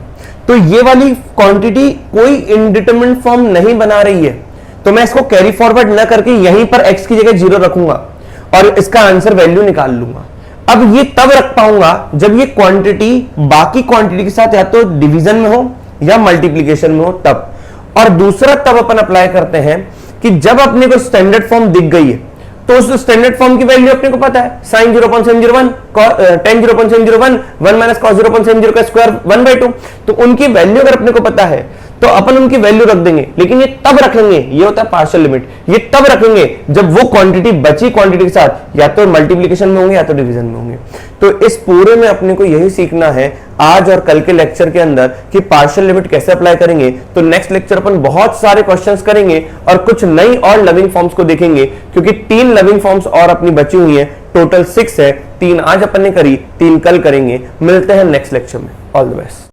तो ये वाली क्वांटिटी कोई इनडिटरमिनेट फॉर्म नहीं बना रही है, तो मैं इसको कैरी फॉरवर्ड न करके यहीं पर x की जगह 0 रखूंगा और इसका आंसर वैल्यू निकाल लूंगा। अब ये तब रख पाऊंगा जब ये क्वांटिटी बाकी क्वांटिटी के साथ या तो डिवीजन में हो या मल्टीप्लीकेशन में हो तब। और दूसरा तब अपन अप्लाई करते हैं कि जब अपने को स्टैंडर्ड फॉर्म दिख गई है तो उस स्टैंडर्ड फॉर्म की वैल्यू अपने को पता है, sin 0.701 tan 0.701 1 माइनस cos 0.701 का स्क्वायर 1/2। तो उनकी वैल्यू अगर अपने को पता है तो अपन उनकी वैल्यू रख देंगे, लेकिन ये तब रखेंगे, ये होता है पार्शियल लिमिट, ये तब रखेंगे जब वो क्वांटिटी बची क्वांटिटी के साथ या तो मल्टीप्लिकेशन में होंगे या तो डिवीजन में होंगे। तो इस पूरे में अपने को यही सीखना है आज और कल के लेक्चर के अंदर कि पार्शियल लिमिट कैसे अप्लाई करेंगे। तो नेक्स्ट लेक्चर अपन बहुत सारे क्वेश्चंस करेंगे और कुछ नई और लविंग फॉर्म्स को देखेंगे, क्योंकि 3 लविंग फॉर्म्स और अपनी बची हुई है टोटल 6 है, 3 आज अपन ने करी, 3 कल करेंगे। मिलते हैं नेक्स्ट लेक्चर में। All the best.